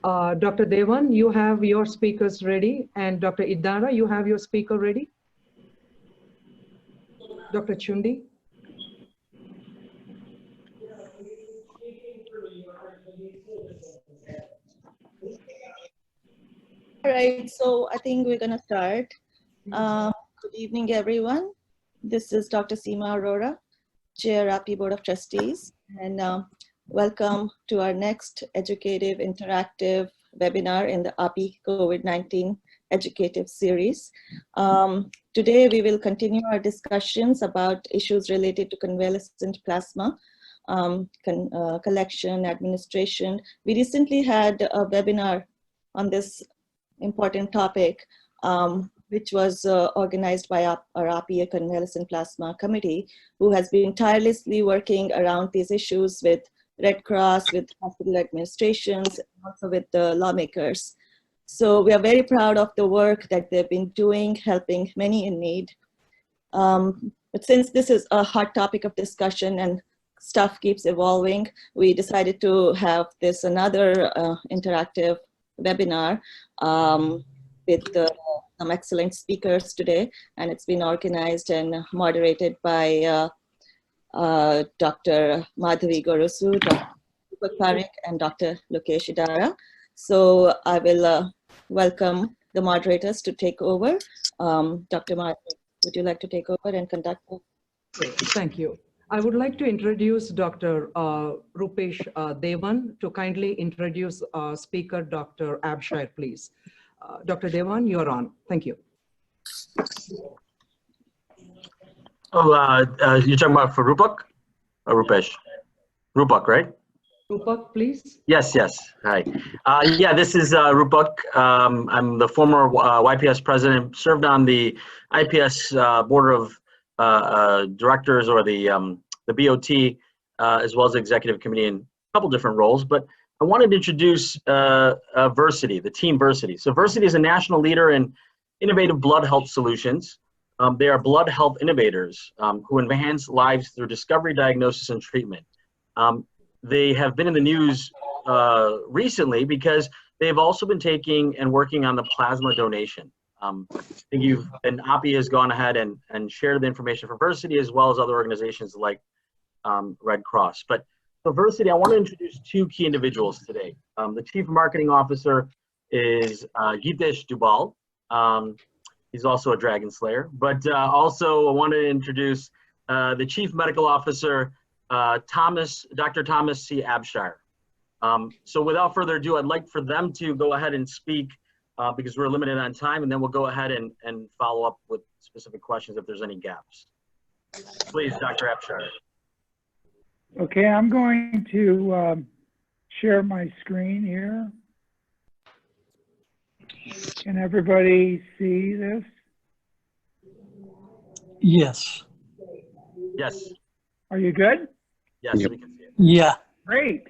Dr. Devan, you have your speakers ready, and Dr. Idara, you have your speaker ready. Dr. Chundi. All right, so I think we're gonna start. Good evening, everyone. This is Dr. Seema Arora, Chair, API Board of Trustees, and welcome to our next educative interactive webinar in the API COVID-19 educative series. Today, we will continue our discussions about issues related to convalescent plasma, collection, administration. We recently had a webinar on this important topic, which was organized by our API Convalescent Plasma Committee, who has been tirelessly working around these issues with Red Cross, with hospital administrations, and also with the lawmakers. So we are very proud of the work that they've been doing, helping many in need. But since this is a hot topic of discussion and stuff keeps evolving, we decided to have this another interactive webinar with some excellent speakers today, and it's been organized and moderated by Dr. Madhavi Gorusu, Dr. Deepak Parekh, and Dr. Lokesh Idara. So I will welcome the moderators to take over. Dr. Madhavi, would you like to take over and conduct? Thank you. I would like to introduce Dr. Rupesh Devan to kindly introduce speaker Dr. Abshire, please. Dr. Devan, you're on. Thank you. Oh, you're talking about for Rupak or Rupesh? Rupak, right? Rupak, please. Yes, yes. Hi. Yeah, this is Rupak. I'm the former YPS president, served on the IPS board of directors, or the BOT, as well as the executive committee in a couple different roles. But I wanted to introduce Versity, the team Versity. So Versity is a national leader in innovative blood health solutions. They are blood health innovators who enhance lives through discovery, diagnosis, and treatment. They have been in the news recently because they've also been taking and working on the plasma donation. I think API has gone ahead and shared the information for Versity, as well as other organizations like Red Cross. But for Versity, I want to introduce two key individuals today. The Chief Marketing Officer is Gitesh Dubal. He's also a Dragon Slayer. But also I wanted to introduce the Chief Medical Officer, Dr. Thomas C. Abshire. So without further ado, I'd like for them to go ahead and speak because we're limited on time, and then we'll go ahead and follow up with specific questions if there's any gaps. Please, Dr. Abshire. Okay, I'm going to share my screen here. Can everybody see this? Yes. Yes. Are you good? Yes, Yep. we can see it. Yeah. Great.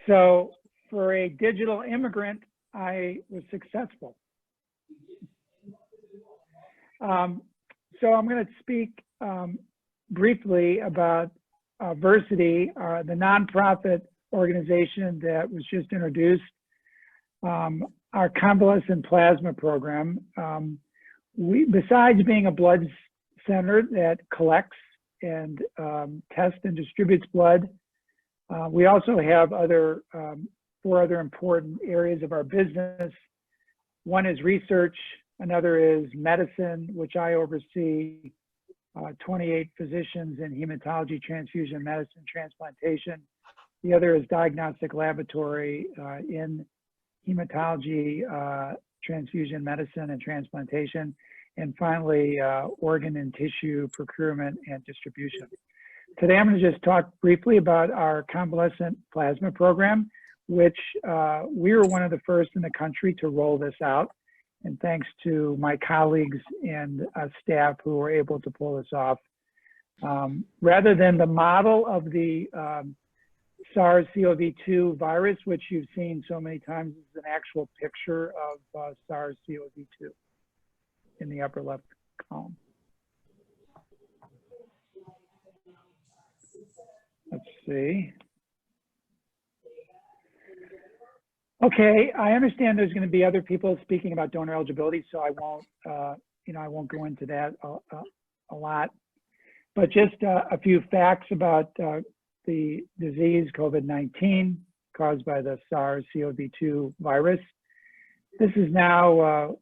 So for a digital immigrant, I was successful. So I'm going to speak briefly about Versity, the nonprofit organization that was just introduced. Our convalescent plasma program. Besides being a blood center that collects and tests and distributes blood, we also have four other important areas of our business. One is research, another is medicine, which I oversee, 28 physicians in hematology, transfusion medicine, transplantation. The other is diagnostic laboratory in hematology, transfusion medicine, and transplantation. And finally, organ and tissue procurement and distribution. Today, I'm going to just talk briefly about our convalescent plasma program, which we were one of the first in the country to roll this out. And thanks to my colleagues and staff who were able to pull this off. Rather than the model of the SARS-CoV-2 virus, which you've seen so many times, is an actual picture of SARS-CoV-2 in the upper left column. Let's see. Okay, I understand there's going to be other people speaking about donor eligibility, so I won't, I won't go into that a lot. But just a few facts about the disease COVID-19 caused by the SARS-CoV-2 virus. This is now,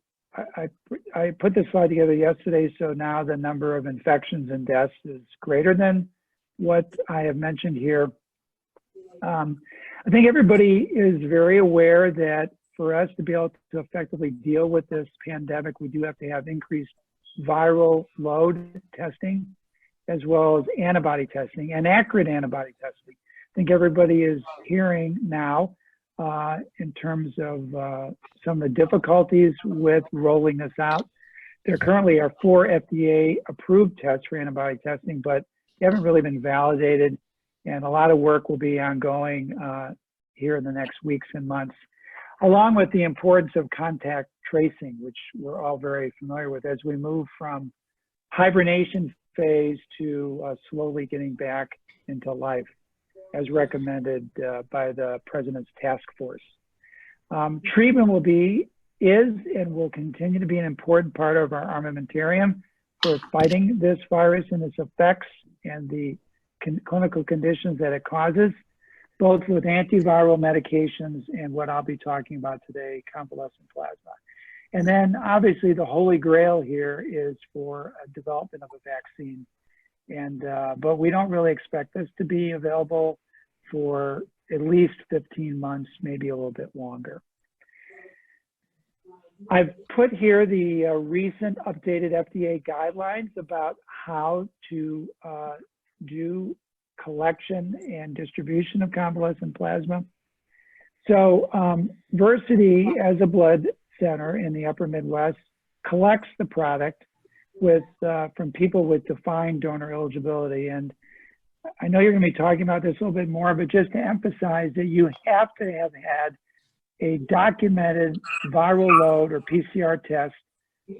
I put this slide together yesterday, so now the number of infections and deaths is greater than what I have mentioned here. I think everybody is very aware that for us to be able to effectively deal with this pandemic, we do have to have increased viral load testing, as well as antibody testing and accurate antibody testing. I think everybody is hearing now in terms of some of the difficulties with rolling this out. There currently are 4 FDA approved tests for antibody testing, but they haven't really been validated. And a lot of work will be ongoing here in the next weeks and months, along with the importance of contact tracing, which we're all very familiar with as we move from hibernation phase to slowly getting back into life, as recommended by the President's task force. Treatment is and will continue to be an important part of our armamentarium for fighting this virus and its effects and the clinical conditions that it causes, both with antiviral medications and what I'll be talking about today, convalescent plasma. And then obviously the holy grail here is for development of a vaccine. And, but we don't really expect this to be available for at least 15 months, maybe a little bit longer. I've put here the recent updated FDA guidelines about how to do collection and distribution of convalescent plasma. So Versiti, as a blood center in the upper Midwest, collects the product from people with defined donor eligibility. And I know you're going to be talking about this a little bit more, but just to emphasize that you have to have had a documented viral load or PCR test,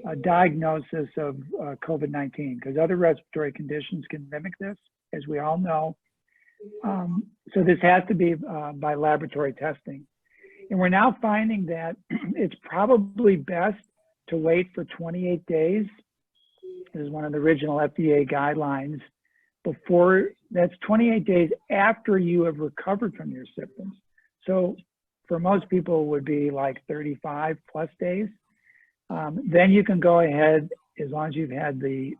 a diagnosis of COVID-19, because other respiratory conditions can mimic this, as we all know. So this has to be by laboratory testing. And we're now finding that it's probably best to wait for 28 days. This is one of the original FDA guidelines. That's 28 days after you have recovered from your symptoms. So for most people it would be like 35 plus days. Then you can go ahead, as long as you've had the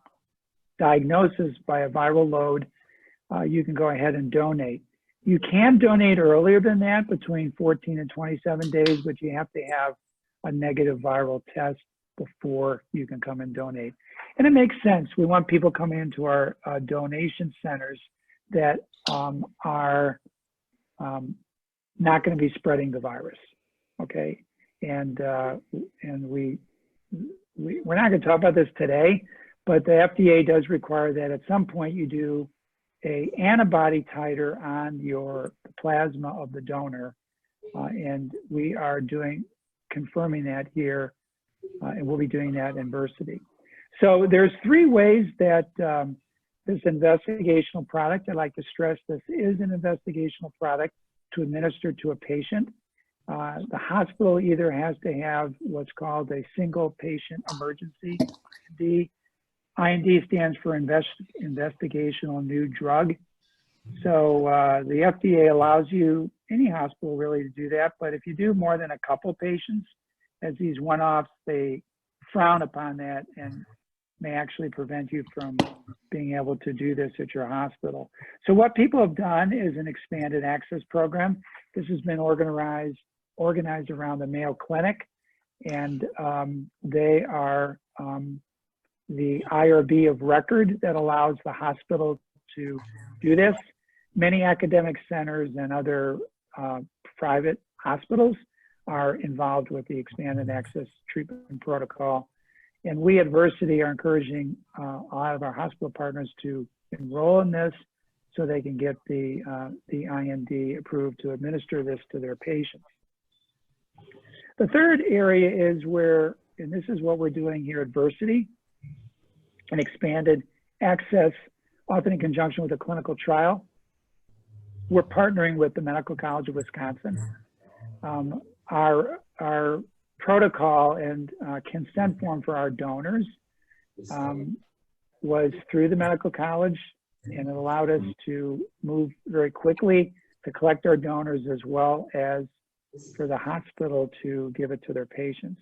diagnosis by a viral load, you can go ahead and donate. You can donate earlier than that, between 14 and 27 days, but you have to have a negative viral test before you can come and donate. And it makes sense. We want people coming into our donation centers that are not going to be spreading the virus, okay? And we're not going to talk about this today, but the FDA does require that at some point you do a antibody titer on your plasma of the donor, and we are confirming that here, and we'll be doing that in Versiti. So there's 3 ways that this investigational product, I'd like to stress this is an investigational product to administer to a patient. The hospital either has to have what's called a single patient emergency. The IND stands for investigational new drug. So the FDA allows you, any hospital really, to do that. But if you do more than a couple patients, as these one-offs, they frown upon that and may actually prevent you from being able to do this at your hospital. So what people have done is an expanded access program. This has been organized around the Mayo Clinic, and they are the IRB of record that allows the hospital to do this. Many academic centers and other private hospitals are involved with the expanded access treatment protocol. And we at Versiti are encouraging a lot of our hospital partners to enroll in this so they can get the IND approved to administer this to their patients. The third area is where, and this is what we're doing here at Versiti, an expanded access, often in conjunction with a clinical trial. We're partnering with the Medical College of Wisconsin. our protocol and consent form for our donors was through the medical college, and it allowed us to move very quickly to collect our donors as well as for the hospital to give it to their patients.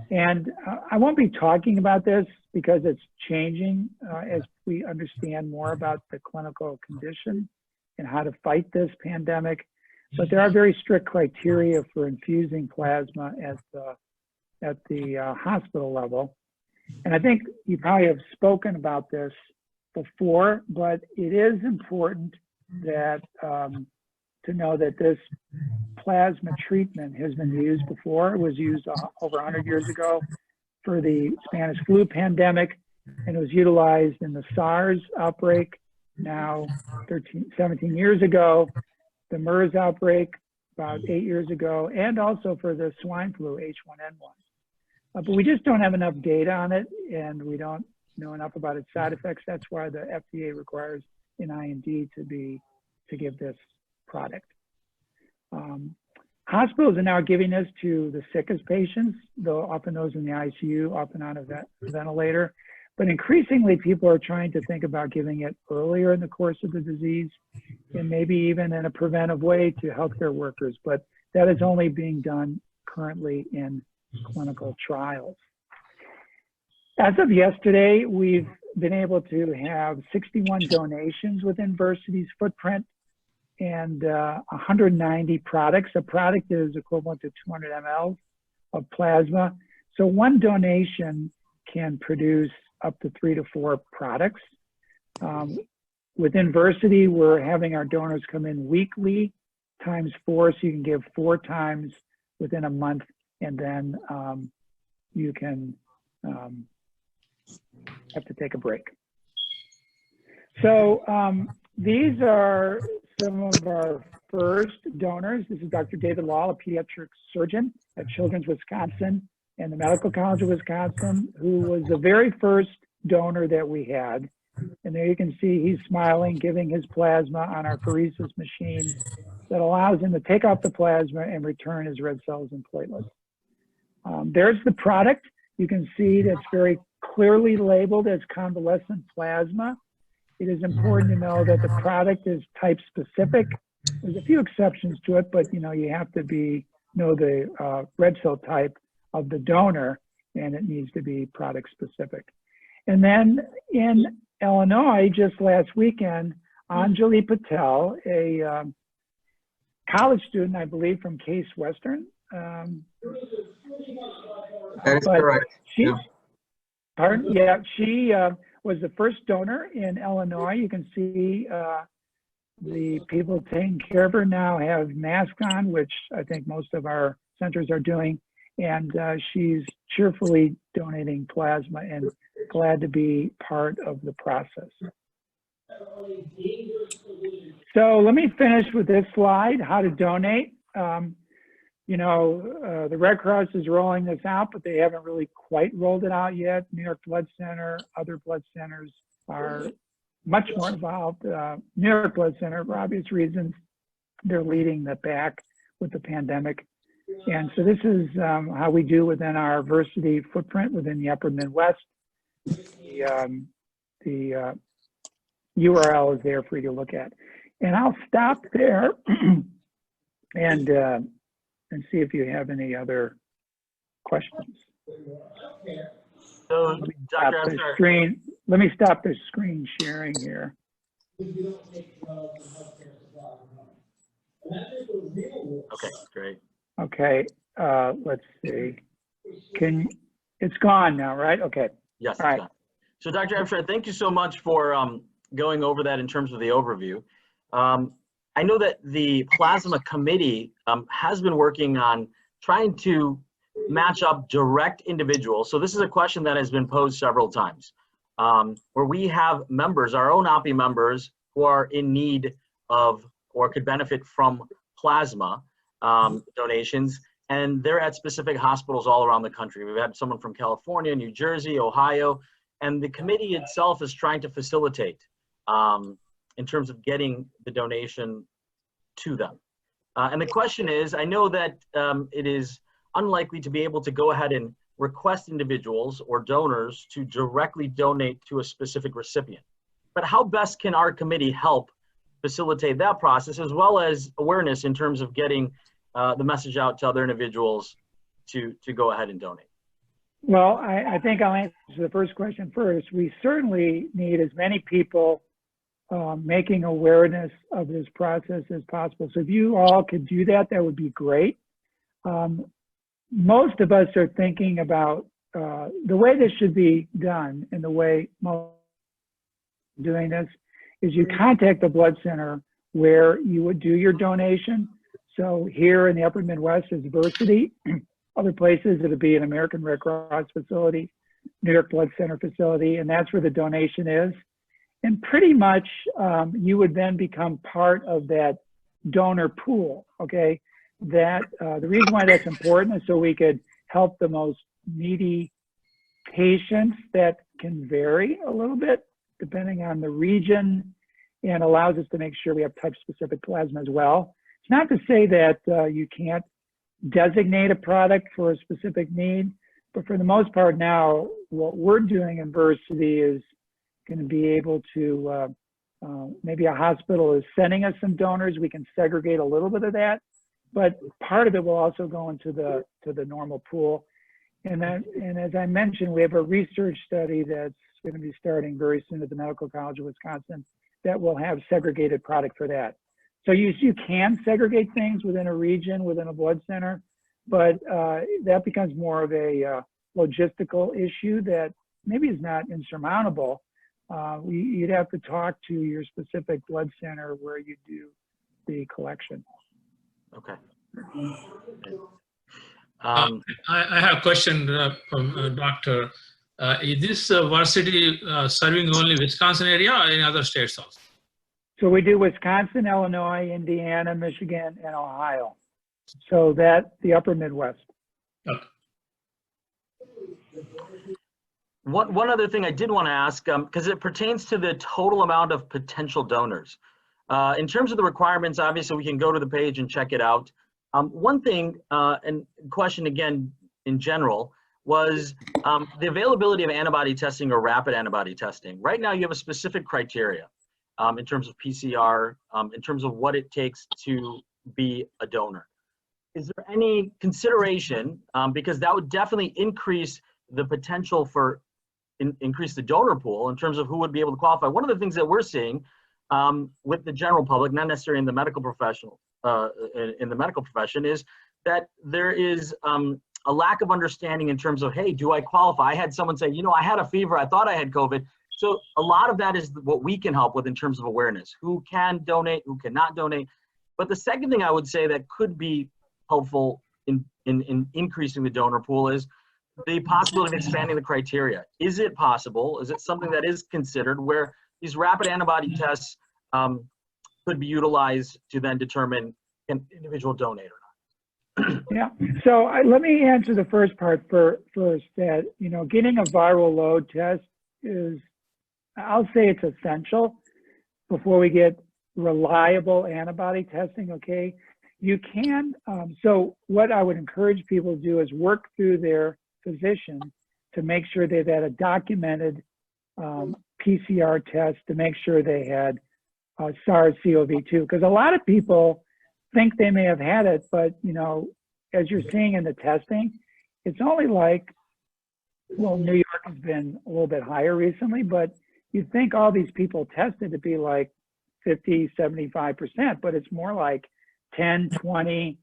And I won't be talking about this because it's changing as we understand more about the clinical condition and how to fight this pandemic. But there are very strict criteria for infusing plasma at the hospital level. And I think you probably have spoken about this before, but it is important that to know that this plasma treatment has been used before. It was used over 100 years ago for the Spanish flu pandemic, and it was utilized in the SARS outbreak now 17 years ago, the MERS outbreak about 8 years ago, and also for the swine flu H1N1. But we just don't have enough data on it, and we don't know enough about its side effects. That's why the FDA requires an IND to give this product. Hospitals are now giving this to the sickest patients, though often those in the ICU, often on a ventilator. But increasingly, people are trying to think about giving it earlier in the course of the disease, and maybe even in a preventive way to healthcare workers. But that is only being done currently in clinical trials. As of yesterday, we've been able to have 61 donations within Versity's footprint and 190 products. A product is equivalent to 200 ml of plasma. So one donation can produce up to 3 to 4 products. Within Versity, we're having our donors come in weekly times 4, so you can give 4 times within a month, and then you can have to take a break. So these are some of our first donors. This is Dr. David Lahl, a pediatric surgeon at Children's Wisconsin and the Medical College of Wisconsin, who was the very first donor that we had. And there you can see he's smiling, giving his plasma on our pheresis machine that allows him to take off the plasma and return his red cells and platelets. There's the product. You can see that's very clearly labeled as convalescent plasma. It is important to know that the product is type specific. There's a few exceptions to it, but you have to know the red cell type of the donor, and it needs to be product specific. And then in Illinois, just last weekend, Anjali Patel, a college student, I believe, from Case Western. That is correct. Pardon? Yeah, she was the first donor in Illinois. You can see the people taking care of her now have masks on, which I think most of our centers are doing. And she's cheerfully donating plasma and glad to be part of the process. So let me finish with this slide, how to donate. The Red Cross is rolling this out, but they haven't really quite rolled it out yet. New York Blood Center, other blood centers are much more involved. New York Blood Center, for obvious reasons, they're leading the pack with the pandemic. And so this is how we do within our Versity footprint within the Upper Midwest. The URL is there for you to look at. And I'll stop there and see if you have any other questions. So, Dr. Let me stop the screen sharing here. Okay, great. Okay, let's see. It's gone now, right? Okay. Yes. All right. So, Dr. Abshire, thank you so much for going over that in terms of the overview. I know that the Plasma Committee has been working on trying to match up direct individuals. So this is a question that has been posed several times, where we have members, our own OPPI members, who are in need of or could benefit from plasma donations, and they're at specific hospitals all around the country. We've had someone from California, New Jersey, Ohio, and the committee itself is trying to facilitate in terms of getting the donation to them. And the question is, I know that it is unlikely to be able to go ahead and request individuals or donors to directly donate to a specific recipient. But how best can our committee help facilitate that process, as well as awareness in terms of getting the message out to other individuals to go ahead and donate? Well, I think I'll answer the first question first. We certainly need as many people making awareness of this process as possible. So if you all could do that, that would be great. Most of us are thinking about the way this should be done, and the way most doing this is you contact the blood center where you would do your donation. So here in the Upper Midwest is Versiti. Other places it'll be an American Red Cross facility, New York Blood Center facility, and that's where the donation is. And pretty much you would then become part of that donor pool, okay? That the reason why that's important is so we could help the most needy patients. That can vary a little bit depending on the region, and allows us to make sure we have type-specific plasma as well. It's not to say that you can't designate a product for a specific need, but for the most part now, what we're doing in Versiti is going to be able to, maybe a hospital is sending us some donors, we can segregate a little bit of that, but part of it will also go into the normal pool. And as I mentioned, we have a research study that's going to be starting very soon at the Medical College of Wisconsin that will have segregated product for that. So you can segregate things within a region, within a blood center, but that becomes more of a logistical issue that maybe is not insurmountable. You'd have to talk to your specific blood center where you do the collection. Okay. I have a question from Doctor. Is this Versiti serving only Wisconsin area or any other states also? So we do Wisconsin, Illinois, Indiana, Michigan, and Ohio. So that the Upper Midwest. Okay. One other thing I did want to ask, because it pertains to the total amount of potential donors. In terms of the requirements, obviously we can go to the page and check it out. One thing, and question again in general, was the availability of antibody testing or rapid antibody testing. Right now you have a specific criteria in terms of PCR, in terms of what it takes to be a donor. Is there any consideration, because that would definitely increase the potential for increase the donor pool in terms of who would be able to qualify. One of the things that we're seeing with the general public, not necessarily in the medical professional, in the medical profession, is that there is a lack of understanding in terms of, hey, do I qualify? I had someone say, you know, I had a fever, I thought I had COVID. So a lot of that is what we can help with in terms of awareness. Who can donate, who cannot donate. But the second thing I would say that could be helpful in increasing the donor pool is the possibility of expanding the criteria. Is it possible? Is it something that is considered where these rapid antibody tests could be utilized to then determine can individual donate or not? Yeah, so let me answer the first part first, that, you know, getting a viral load test is, I'll say it's essential before we get reliable antibody testing, okay? You can, so what I would encourage people to do is work through their physician to make sure they've had a documented PCR test to make sure they had SARS-CoV-2, because a lot of people think they may have had it, but, you know, as you're seeing in the testing, it's only like, well, New York has been a little bit higher recently, but you'd think all these people tested to be like 50, 75%, but it's more like 10, 20,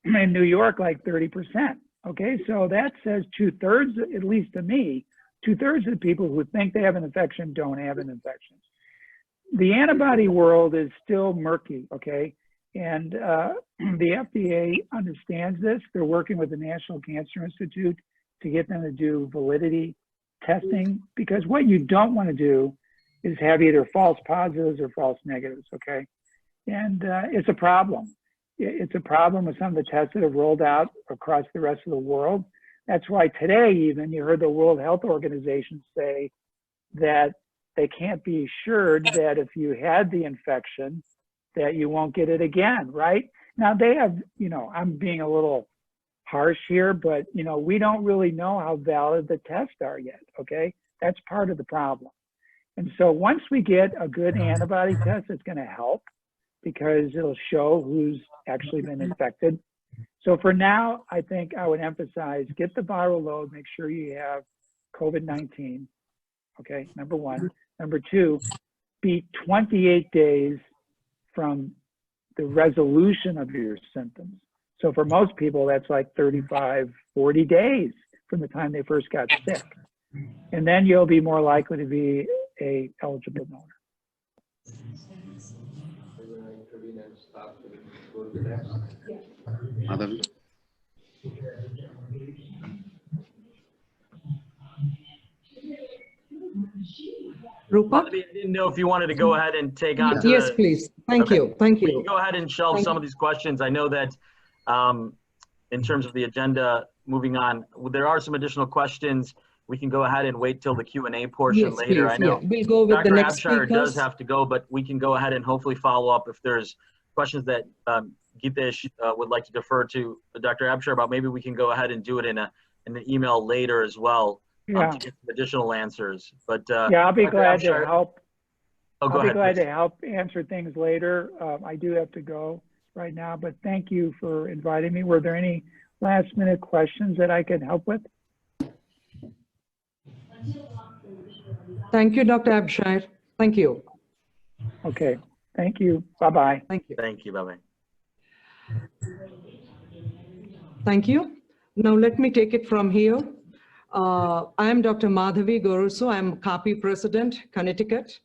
in New York, like 30%. Okay, so that says 2/3, at least to me, 2/3 of the people who think they have an infection don't have an infection. The antibody world is still murky, okay? And the FDA understands this. They're working with the National Cancer Institute to get them to do validity testing, because what you don't want to do is have either false positives or false negatives, okay? And it's a problem. It's a problem with some of the tests that have rolled out across the rest of the world. That's why today even you heard the World Health Organization say that they can't be assured that if you had the infection that you won't get it again, right? Now they have, you know, I'm being a little harsh here, but you know, we don't really know how valid the tests are yet, okay? That's part of the problem. And so once we get a good antibody test, it's gonna help because it'll show who's actually been infected. So for now, I think I would emphasize, get the viral load, make sure you have COVID-19, okay, number one. Number two, be 28 days from the resolution of your symptoms. So for most people, that's like 35, 40 days from the time they first got sick. And then you'll be more likely to be a eligible donor. Madhavi? Rupa? I didn't know if you wanted to go ahead and take on. Yes, please. Thank Okay. you. Thank We can you. go ahead and shelve Thank some of these questions. I know that in terms of the agenda, moving on, there are some additional questions. We can go ahead and wait till the Q&A portion Yes, later. please. I know Yeah. We'll go with the Dr. next Abshire does speakers. have to go, but we can go ahead and hopefully follow up if there's questions that Geetesh would like to defer to Dr. Abshire about. Maybe we can go ahead and do it in an email later as well Yeah, to get some additional answers. But yeah, I'll be Dr. glad to Abshire- help. Oh, go I'll be ahead. glad please. to help answer things later. I do have to go right now, but thank you for inviting me. Were there any last minute questions that I could help with? Thank you, Dr. Abshire. Thank you. Okay, thank you. Bye-bye. Thank you. Thank you. Bye-bye. Thank you. Now let me take it from here. I am Dr. Madhavi Gorusu. I'm CAPI President, Connecticut.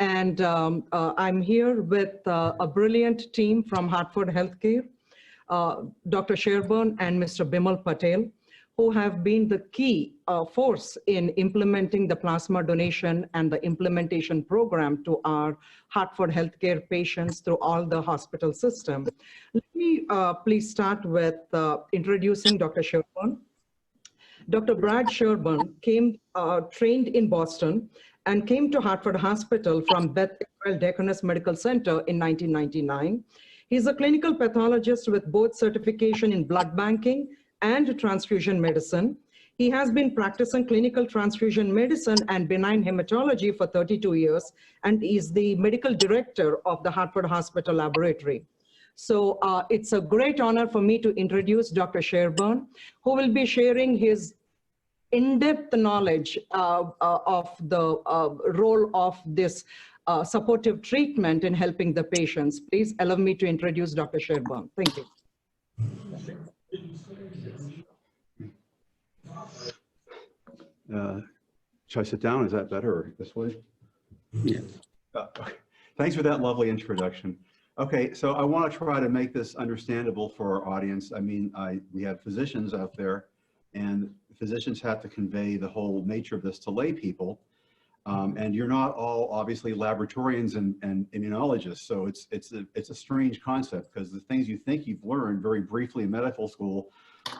And I'm here with a brilliant team from Hartford Healthcare, Dr. Sherburne and Mr. Bimal Patel, who have been the key force in implementing the plasma donation and the implementation program to our Hartford Healthcare patients through all the hospital system. Let me please start with introducing Dr. Sherburne. Dr. Brad Sherburne trained in Boston and came to Hartford Hospital from Beth Israel Deaconess Medical Center in 1999. He's a clinical pathologist with both certification in blood banking and transfusion medicine. He has been practicing clinical transfusion medicine and benign hematology for 32 years and is the medical director of the Hartford Hospital Laboratory. So it's a great honor for me to introduce Dr. Sherburne, who will be sharing his in-depth knowledge of the role of this supportive treatment in helping the patients. Please allow me to introduce Dr. Sherburne. Thank you. Should I sit down? Is that better or this way? Yes. Okay. Thanks for that lovely introduction. Okay, so I want to try to make this understandable for our audience. I mean, we have physicians out there, and physicians have to convey the whole nature of this to lay people. And you're not all obviously laboratorians and immunologists, so it's a strange concept because the things you think you've learned very briefly in medical school,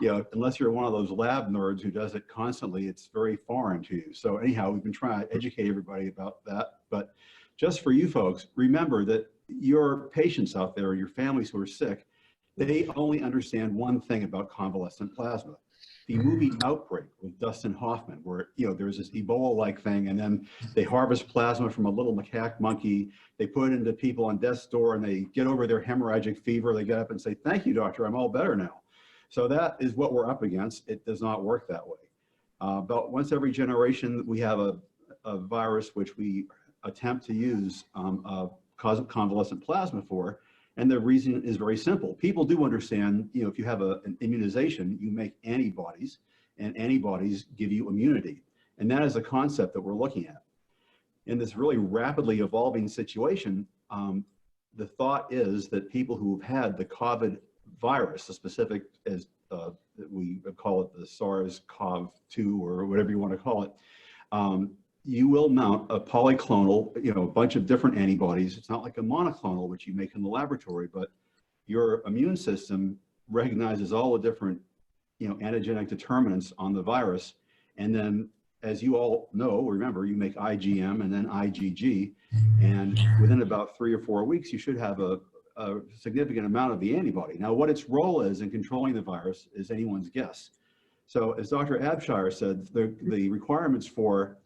you know, unless you're one of those lab nerds who does it constantly, it's very foreign to you. So anyhow, we've been trying to educate everybody about that. But just for you folks, remember that your patients out there, your families who are sick, they only understand one thing about convalescent plasma. The movie Outbreak with Dustin Hoffman, where, you know, there's this Ebola-like thing, and then they harvest plasma from a little macaque monkey, they put it into people on death's door, and they get over their hemorrhagic fever, they get up and say, "Thank you, doctor, I'm all better now." So that is what we're up against. It does not work that way. About once every generation, we have a virus which we attempt to use convalescent plasma for. And the reason is very simple. People do understand, you know, if you have an immunization, you make antibodies, and antibodies give you immunity. And that is a concept that we're looking at. In this really rapidly evolving situation, the thought is that people who've had the COVID virus, a specific, as we call it the SARS-CoV-2 or whatever you want to call it, you will mount a polyclonal, you know, a bunch of different antibodies. It's not like a monoclonal, which you make in the laboratory, but your immune system recognizes all the different, you know, antigenic determinants on the virus. And then, as you all know, remember, you make IgM and then IgG. And within about 3 or 4 weeks, you should have a a significant amount of the antibody. Now, what its role is in controlling the virus is anyone's guess. So as Dr. Abshire said, the requirements for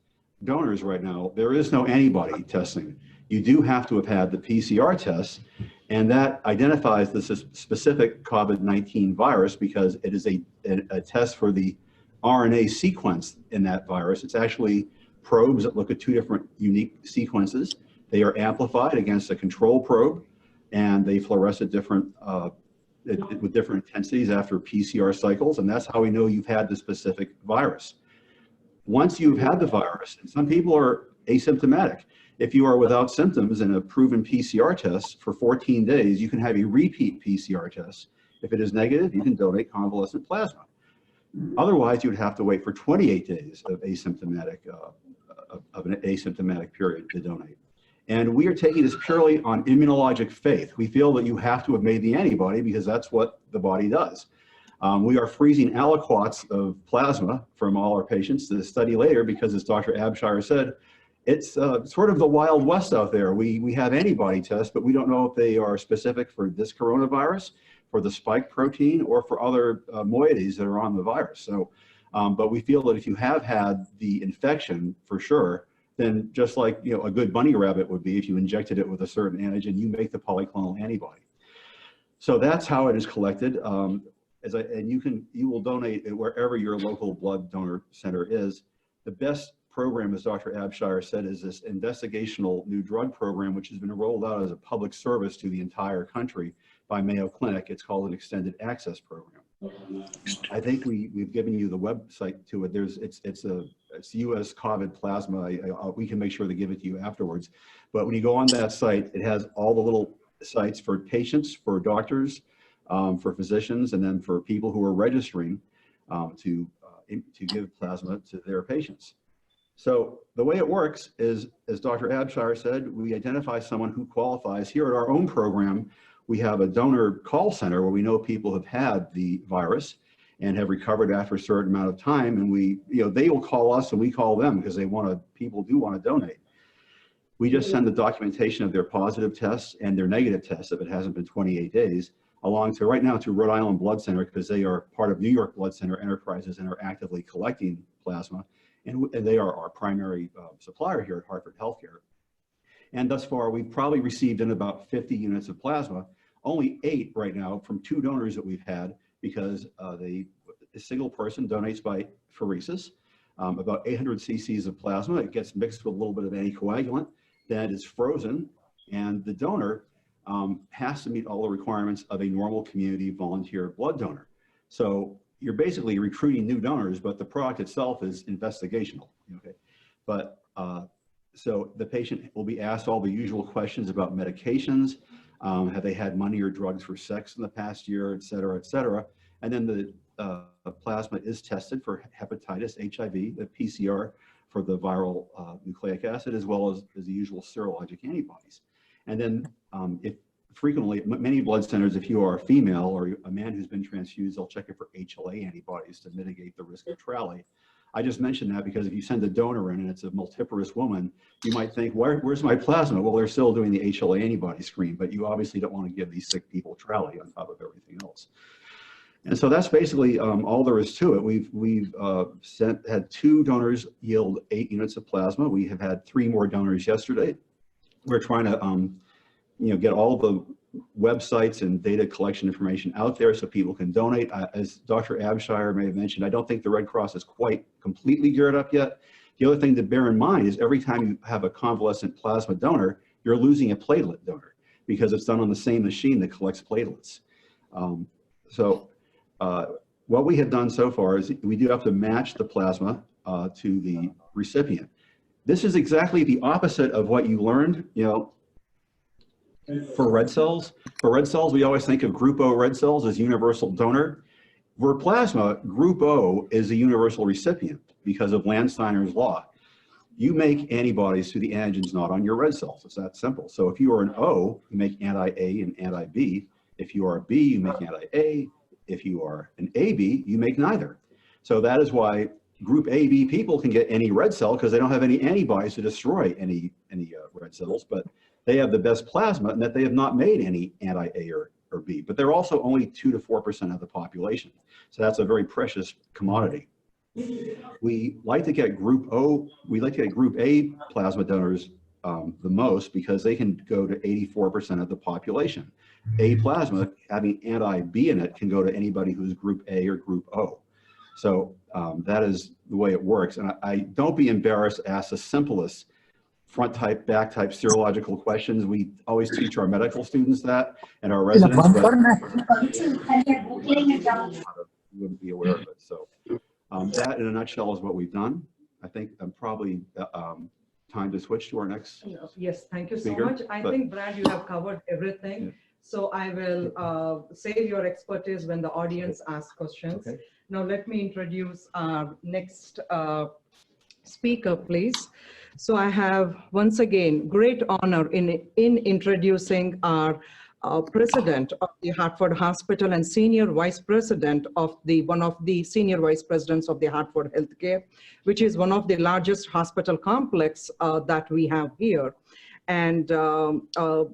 donors right now, there is no antibody testing. You do have to have had the PCR test, and that identifies the specific COVID-19 virus because it is a test for the RNA sequence in that virus. It's actually probes that look at two different unique sequences. They are amplified against a control probe, and they fluoresce at different with different intensities after PCR cycles, and that's how we know you've had the specific virus. Once you've had the virus, and some people are asymptomatic, if you are without symptoms in a proven PCR test for 14 days, you can have a repeat PCR test. If it is negative, you can donate convalescent plasma. Otherwise, you would have to wait for 28 days of an asymptomatic period to donate. And we are taking this purely on immunologic faith. We feel that you have to have made the antibody because that's what the body does. We are freezing aliquots of plasma from all our patients to study later because, as Dr. Abshire said, it's sort of the Wild West out there. We have antibody tests, but we don't know if they are specific for this coronavirus, for the spike protein, or for other moieties that are on the virus. So, but we feel that if you have had the infection, for sure, then just like a good bunny rabbit would be, if you injected it with a certain antigen, you make the polyclonal antibody. So that's how it is collected. And you will donate it wherever your local blood donor center is. The best program, as Dr. Abshire said, is this investigational new drug program, which has been rolled out as a public service to the entire country by Mayo Clinic. It's called an extended access program. I think we've given you the website to it. It's US COVID plasma. We can make sure to give it to you afterwards. But when you go on that site, it has all the little sites for patients, for doctors, for physicians, and then for people who are registering to give plasma to their patients. So the way it works is, as Dr. Abshire said, we identify someone who qualifies. Here at our own program, we have a donor call center where we know people have had the virus and have recovered after a certain amount of time, and they will call us and we call them because people do want to donate. We just send the documentation of their positive tests and their negative tests if it hasn't been 28 days along to right now to Rhode Island Blood Center, because they are part of New York Blood Center Enterprises and are actively collecting plasma, and they are our primary supplier here at Hartford Healthcare. And thus far, we've probably received in about 50 units of plasma, only 8 right now from 2 donors that we've had, because a single person donates by pheresis, about 800 cc's of plasma. It gets mixed with a little bit of anticoagulant, then is frozen, and the donor has to meet all the requirements of a normal community volunteer blood donor. So you're basically recruiting new donors, but the product itself is investigational. Okay, but so the patient will be asked all the usual questions about medications. Have they had money or drugs for sex in the past year, et cetera, et cetera. And then the plasma is tested for hepatitis, HIV, the PCR for the viral nucleic acid, as well as the usual serologic antibodies. And then if frequently, many blood centers, if you are a female or a man who's been transfused, they'll check it for HLA antibodies to mitigate the risk of TRALI. I just mentioned that because if you send a donor in and it's a multiparous woman, you might think, where's my plasma? Well, they're still doing the HLA antibody screen, but you obviously don't want to give these sick people TRALI on top of everything else. And so that's basically all there is to it. We've had 2 donors yield 8 units of plasma. We have had 3 more donors yesterday. We're trying to get all the websites and data collection information out there so people can donate. As Dr. Abshire may have mentioned, I don't think the Red Cross is quite completely geared up yet. The other thing to bear in mind is every time you have a convalescent plasma donor, you're losing a platelet donor because it's done on the same machine that collects platelets. What we have done so far is we do have to match the plasma to the recipient. This is exactly the opposite of what you learned, for red cells. For red cells, we always think of Group O red cells as universal donor. For plasma, Group O is a universal recipient because of Landsteiner's law. You make antibodies to the antigens not on your red cells. It's that simple. So if you are an O, you make anti-A and anti-B. If you are a B, you make anti-A. If you are an AB, you make neither. So that is why Group AB people can get any red cell because they don't have any antibodies to destroy any red cells. But they have the best plasma and that they have not made any anti-A or B, but they're also only 2 to 4% of the population. So that's a very precious commodity. We like to get group A plasma donors the most because they can go to 84% of the population. A plasma having anti-B in it can go to anybody who's group A or group O. So that is the way it works. And I don't be embarrassed to ask the simplest front type, back type serological questions. We always teach our medical students that and our residents, but you wouldn't be aware of it. So that in a nutshell is what we've done. I think I'm probably time to switch to our next. Yes, thank you so speaker, much. I think, Brad, you have covered everything. Yeah. So I will save your expertise when the audience asks questions. Okay. Now let me introduce our next speaker, please. So I have once again great honor in introducing our president of the Hartford Hospital and senior vice president of one of the senior vice presidents of the Hartford Healthcare, which is one of the largest hospital complex that we have here. And Mr.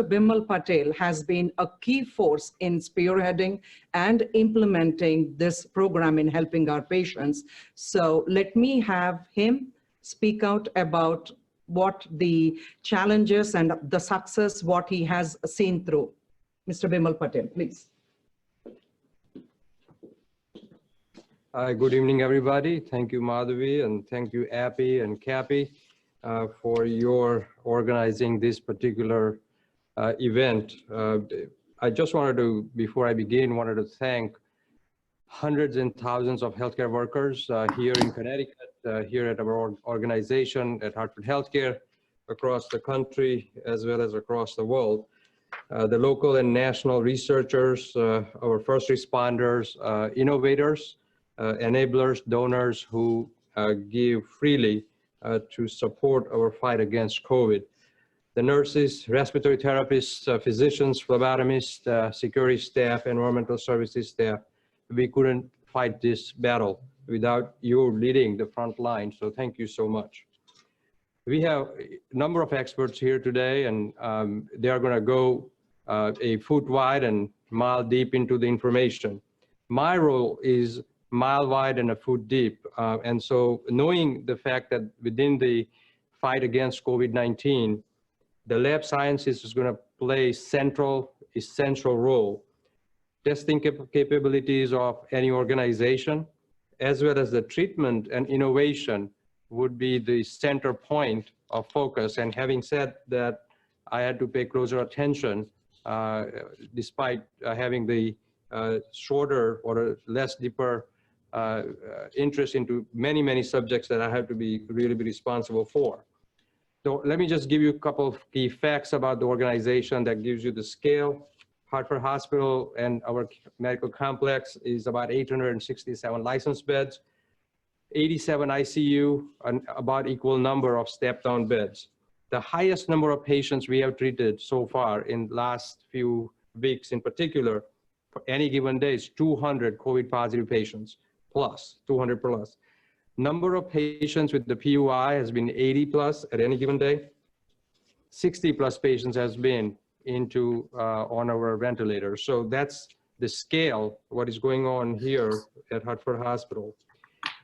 Bimal Patel has been a key force in spearheading and implementing this program in helping our patients. So let me have him speak out about what the challenges and the success, what he has seen through. Mr. Bimal Patel, please. Good evening, everybody. Thank you, Madhavi, and thank you, Appy and Cappy, for your organizing this particular event. I just wanted to, before I begin, wanted to thank hundreds and thousands of healthcare workers here in Connecticut, here at our organization at Hartford Healthcare, across the country, as well as across the world. The local and national researchers, our first responders, innovators, enablers, donors who give freely to support our fight against COVID. The nurses, respiratory therapists, physicians, phlebotomists, security staff, environmental services staff, we couldn't fight this battle without you leading the front line. So thank you so much. We have a number of experts here today, and they are going to go a foot wide and mile deep into the information. My role is mile wide and a foot deep. And so knowing the fact that within the fight against COVID-19, the lab sciences is going to play essential role. Testing capabilities of any organization, as well as the treatment and innovation would be the center point of focus. And having said that, I had to pay closer attention despite having the shorter or less deeper interest into many, many subjects that I have to really be responsible for. So let me just give you a couple of key facts about the organization that gives you the scale. Hartford Hospital and our medical complex is about 867 licensed beds, 87 ICU, and about equal number of step-down beds. The highest number of patients we have treated so far in last few weeks in particular, for any given day, is 200 COVID positive patients plus, 200 plus. Number of patients with the PUI has been 80 plus at any given day. 60 plus patients has been into on our ventilator. So that's the scale, what is going on here at Hartford Hospital.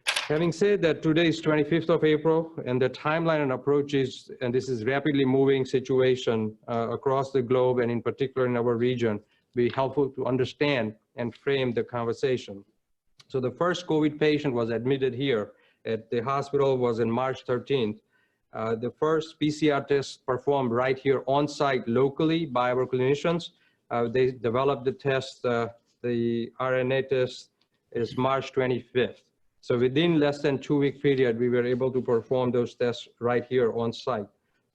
Having said that, today is 25th of April, and the timeline and approach is, and this is rapidly moving situation across the globe, and in particular in our region, be helpful to understand and frame the conversation. So the first COVID patient was admitted here at the hospital was in March 13th. The first PCR test performed right here on site locally by our clinicians. They developed the test, the RNA test is March 25th. So within less than 2-week period, we were able to perform those tests right here on site.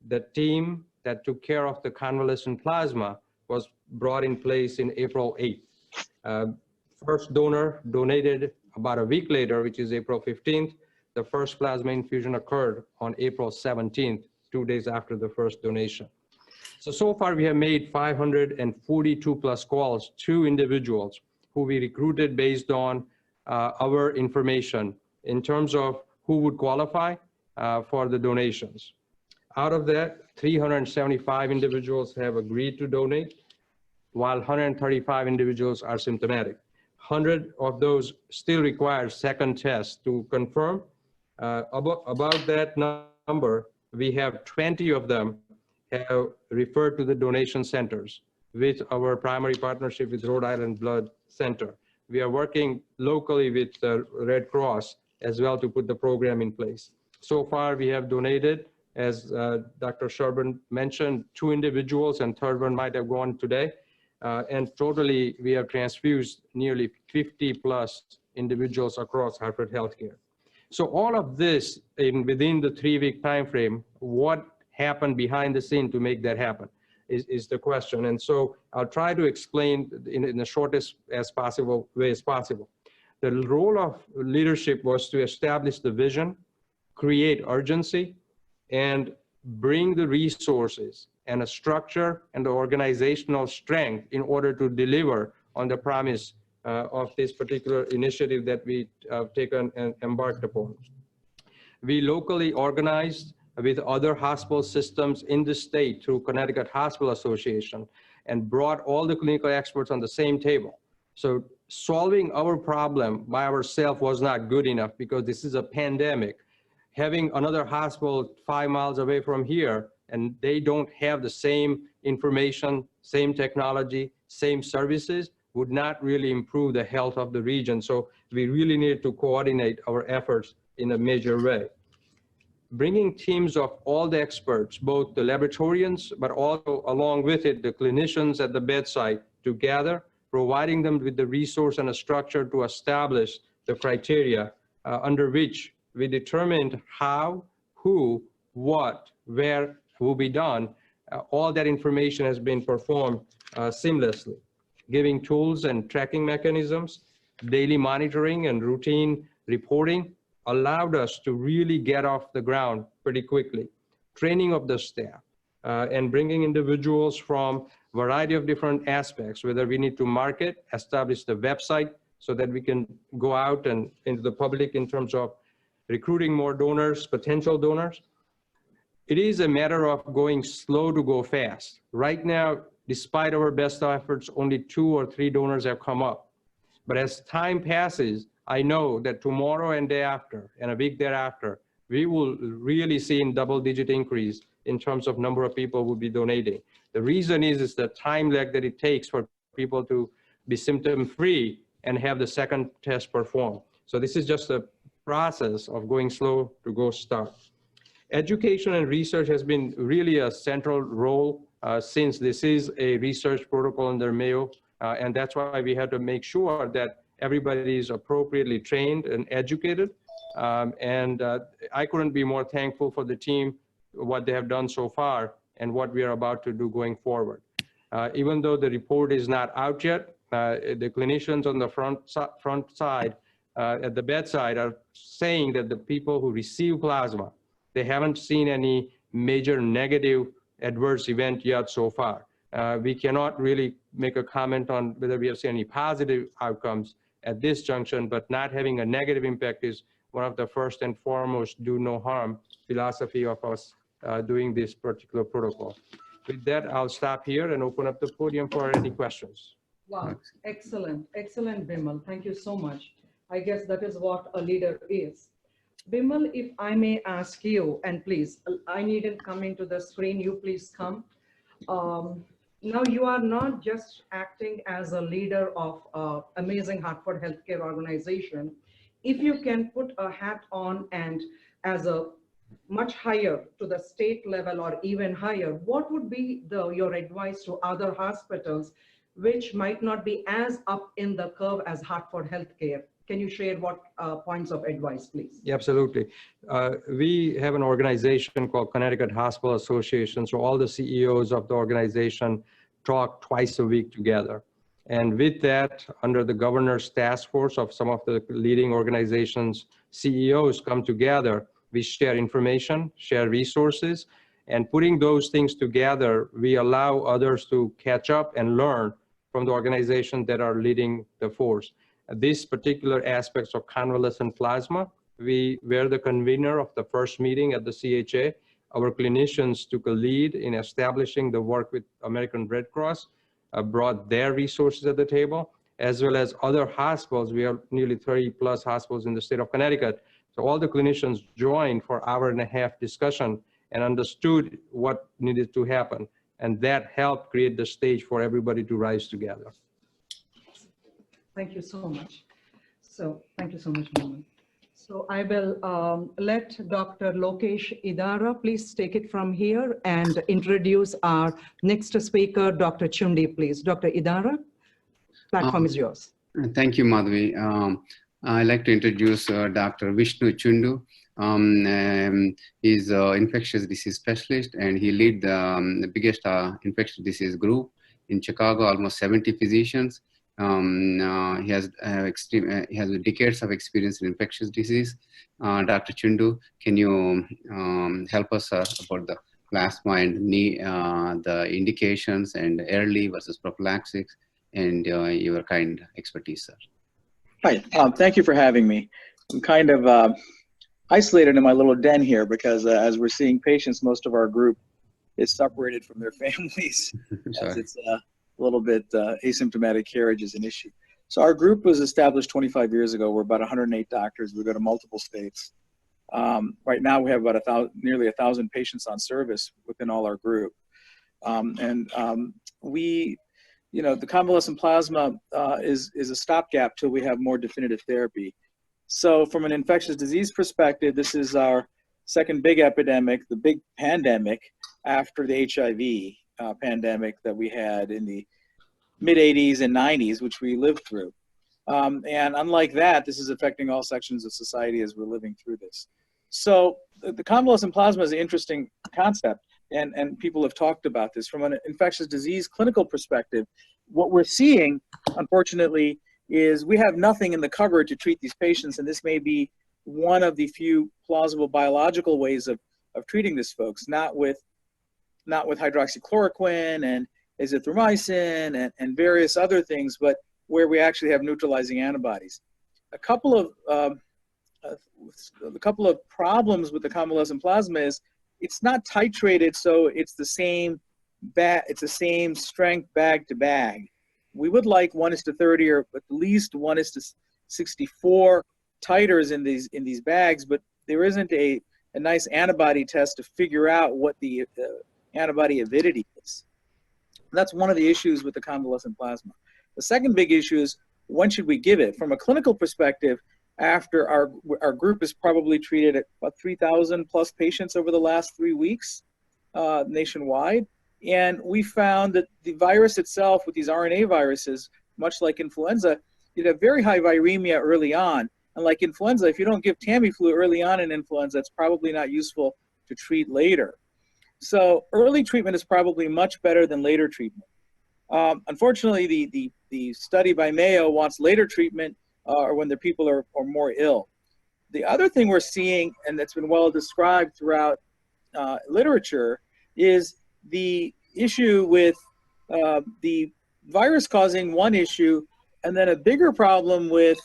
The team that took care of the convalescent plasma was brought in place in April 8th. First donor donated about a week later, which is April 15th. The first plasma infusion occurred on April 17th, 2 days after the first donation. So far we have made 542 plus calls to individuals who we recruited based on our information in terms of who would qualify for the donations. Out of that, 375 individuals have agreed to donate, while 135 individuals are symptomatic. 100 of those still require second test to confirm. About that number, we have 20 of them have referred to the donation centers with our primary partnership with Rhode Island Blood Center. We are working locally with the Red Cross as well to put the program in place. So far, we have donated, as Dr. Sherburne mentioned, 2 individuals, and third one might have gone today. And totally, we have transfused nearly 50 plus individuals across Hartford Healthcare. So all of this within the 3-week time frame, what happened behind the scene to make that happen is the question. And so I'll try to explain in the shortest way as possible. The role of leadership was to establish the vision, create urgency, and bring the resources and a structure and the organizational strength in order to deliver on the promise of this particular initiative that we taken and embarked upon. We locally organized with other hospital systems in the state through Connecticut Hospital Association and brought all the clinical experts on the same table. So solving our problem by ourselves was not good enough because this is a pandemic. Having another hospital 5 miles away from here and they don't have the same information, same technology, same services would not really improve the health of the region. So we really need to coordinate our efforts in a major way. Bringing teams of all the experts, both the laboratorians, but also along with it, the clinicians at the bedside together, providing them with the resource and a structure to establish the criteria under which we determined how, who, what, where will be done. All that information has been performed seamlessly, giving tools and tracking mechanisms, daily monitoring and routine reporting allowed us to really get off the ground pretty quickly. Training of the staff and bringing individuals from a variety of different aspects, whether we need to market, establish the website so that we can go out and into the public in terms of recruiting more donors, potential donors. It is a matter of going slow to go fast. Right now, despite our best efforts, only 2 or 3 donors have come up. But as time passes, I know that tomorrow and day after, and a week thereafter, we will really see a double-digit increase in terms of number of people who will be donating. The reason is the time lag that it takes for people to be symptom-free and have the second test performed. So this is just a process of going slow to go start. Education and research has been really a central role since this is a research protocol under Mayo, and that's why we had to make sure that everybody is appropriately trained and educated. I couldn't be more thankful for the team, what they have done so far and what we are about to do going forward. Even though the report is not out yet, the clinicians on the front side at the bedside are saying that the people who receive plasma, they haven't seen any major negative adverse event yet so far. We cannot really make a comment on whether we have seen any positive outcomes at this junction, but not having a negative impact is one of the first and foremost do no harm philosophy of us doing this particular protocol. With that, I'll stop here and open up the podium for any questions. Wow, excellent, excellent, Bimal. Thank you so much. I guess that is what a leader is. Bimal, if I may ask you, and please, I needn't come into the screen, you please come. Now you are not just acting as a leader of amazing Hartford Healthcare Organization. If you can put a hat on and as a much higher to the state level or even higher, what would be your advice to other hospitals which might not be as up in the curve as Hartford Healthcare? Can you share what points of advice, please? Yeah, absolutely. We have an organization called Connecticut Hospital Association. So all the CEOs of the organization talk twice a week together. And with that, under the governor's task force of some of the leading organizations, CEOs come together. We share information, share resources, and putting those things together, we allow others to catch up and learn from the organizations that are leading the force. These particular aspects of convalescent plasma, we were the convener of the first meeting at the CHA. Our clinicians took a lead in establishing the work with American Red Cross, brought their resources at the table, as well as other hospitals. We have nearly 30 plus hospitals in the state of Connecticut. So all the clinicians joined for an hour-and-a-half discussion and understood what needed to happen. And that helped create the stage for everybody to rise together. Thank you so much. So thank you so much, Mohan. So I will let Dr. Lokesh Idara please take it from here and introduce our next speaker, Dr. Chundi, please. Dr. Idara, platform is yours. Thank you, Madhavi. I'd like to introduce Dr. Vishnu Chundu. He's an infectious disease specialist, and he leads the biggest infectious disease group in Chicago, almost 70 physicians. He has decades of experience in infectious disease. Dr. Chundu, can you help us about the plasma and the indications and early versus prophylaxis and your kind expertise, sir? Hi, thank you for having me. I'm kind of isolated in my little den here because as we're seeing patients, most of our group is separated from their families as it's a little bit asymptomatic carriage is an issue. So our group was established 25 years ago. We're about 108 doctors. We go to multiple states. Right now we have about nearly 1,000 patients on service within all our group. The convalescent plasma is a stopgap till we have more definitive therapy. So from an infectious disease perspective, this is our second big epidemic, the big pandemic after the HIV pandemic that we had in the mid 80s and 90s, which we lived through. And unlike that, this is affecting all sections of society as we're living through this. So the convalescent plasma is an interesting concept, and people have talked about this. From an infectious disease clinical perspective, what we're seeing, unfortunately, is we have nothing in the cupboard to treat these patients, and this may be one of the few plausible biological ways of treating these folks, not with hydroxychloroquine and azithromycin and various other things, but where we actually have neutralizing antibodies. A couple of problems with the convalescent plasma is it's not titrated, so it's the same strength bag to bag. We would like 1:30 or at least 1:64 titers in these bags, but there isn't a nice antibody test to figure out what the antibody avidity is. That's one of the issues with the convalescent plasma. The second big issue is when should we give it? From a clinical perspective, after our group has probably treated about 3,000 plus patients over the last 3 weeks nationwide. And we found that the virus itself with these RNA viruses, much like influenza, you'd have very high viremia early on. And like influenza, if you don't give Tamiflu early on in influenza, it's probably not useful to treat later. So early treatment is probably much better than later treatment. Unfortunately, the study by Mayo wants later treatment or when the people are more ill. The other thing we're seeing, and that's been well described throughout literature, is the issue with the virus causing one issue, and then a bigger problem with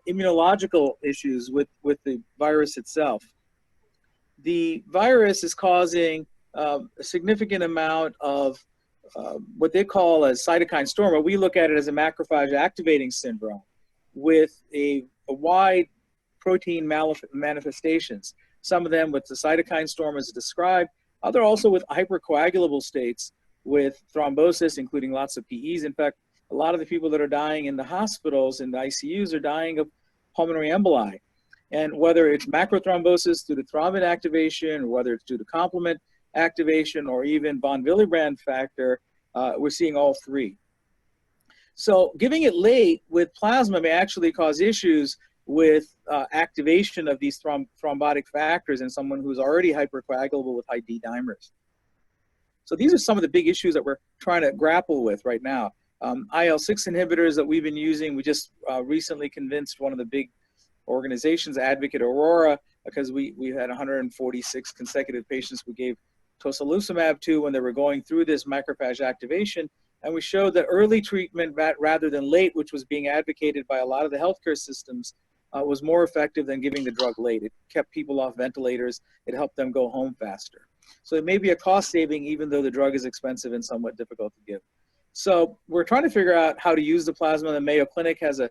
immunological issues with the virus itself. The virus is causing a significant amount of what they call a cytokine storm, or we look at it as a macrophage activating syndrome with a wide protein manifestations. Some of them with the cytokine storm as described, other also with hypercoagulable states with thrombosis, including lots of PEs. In fact, a lot of the people that are dying in the hospitals and the ICUs are dying of pulmonary emboli. And whether it's macrothrombosis due to thrombin activation, or whether it's due to complement activation, or even von Willebrand factor, we're seeing all three. So giving it late with plasma may actually cause issues with activation of these thrombotic factors in someone who's already hypercoagulable with high D dimers. So these are some of the big issues that we're trying to grapple with right now. IL-6 inhibitors that we've been using, we just recently convinced one of the big organizations, Advocate Aurora, because we had 146 consecutive patients we gave tocilizumab to when they were going through this macrophage activation. And we showed that early treatment rather than late, which was being advocated by a lot of the healthcare systems, was more effective than giving the drug late. It kept people off ventilators. It helped them go home faster. So it may be a cost saving, even though the drug is expensive and somewhat difficult to give. So we're trying to figure out how to use the plasma. The Mayo Clinic has the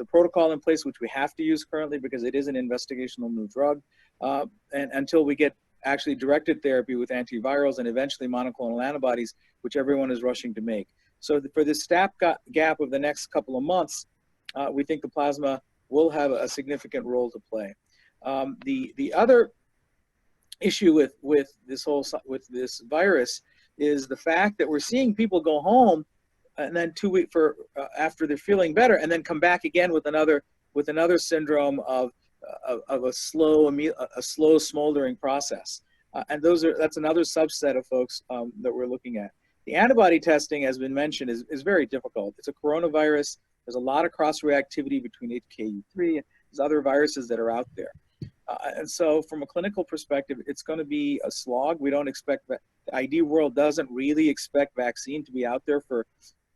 protocol in place, which we have to use currently because it is an investigational new drug. And until we get actually directed therapy with antivirals and eventually monoclonal antibodies, which everyone is rushing to make. So for this gap of the next couple of months, we think the plasma will have a significant role to play. The other issue with this virus is the fact that we're seeing people go home and then 2 weeks after they're feeling better, and then come back again with another syndrome of a slow smoldering process. And that's another subset of folks that we're looking at. The antibody testing, has been mentioned, is very difficult. It's a coronavirus. There's a lot of cross-reactivity between HKU3 and these other viruses that are out there. And so from a clinical perspective, it's going to be a slog. We don't expect that. The ID world doesn't really expect vaccine to be out there for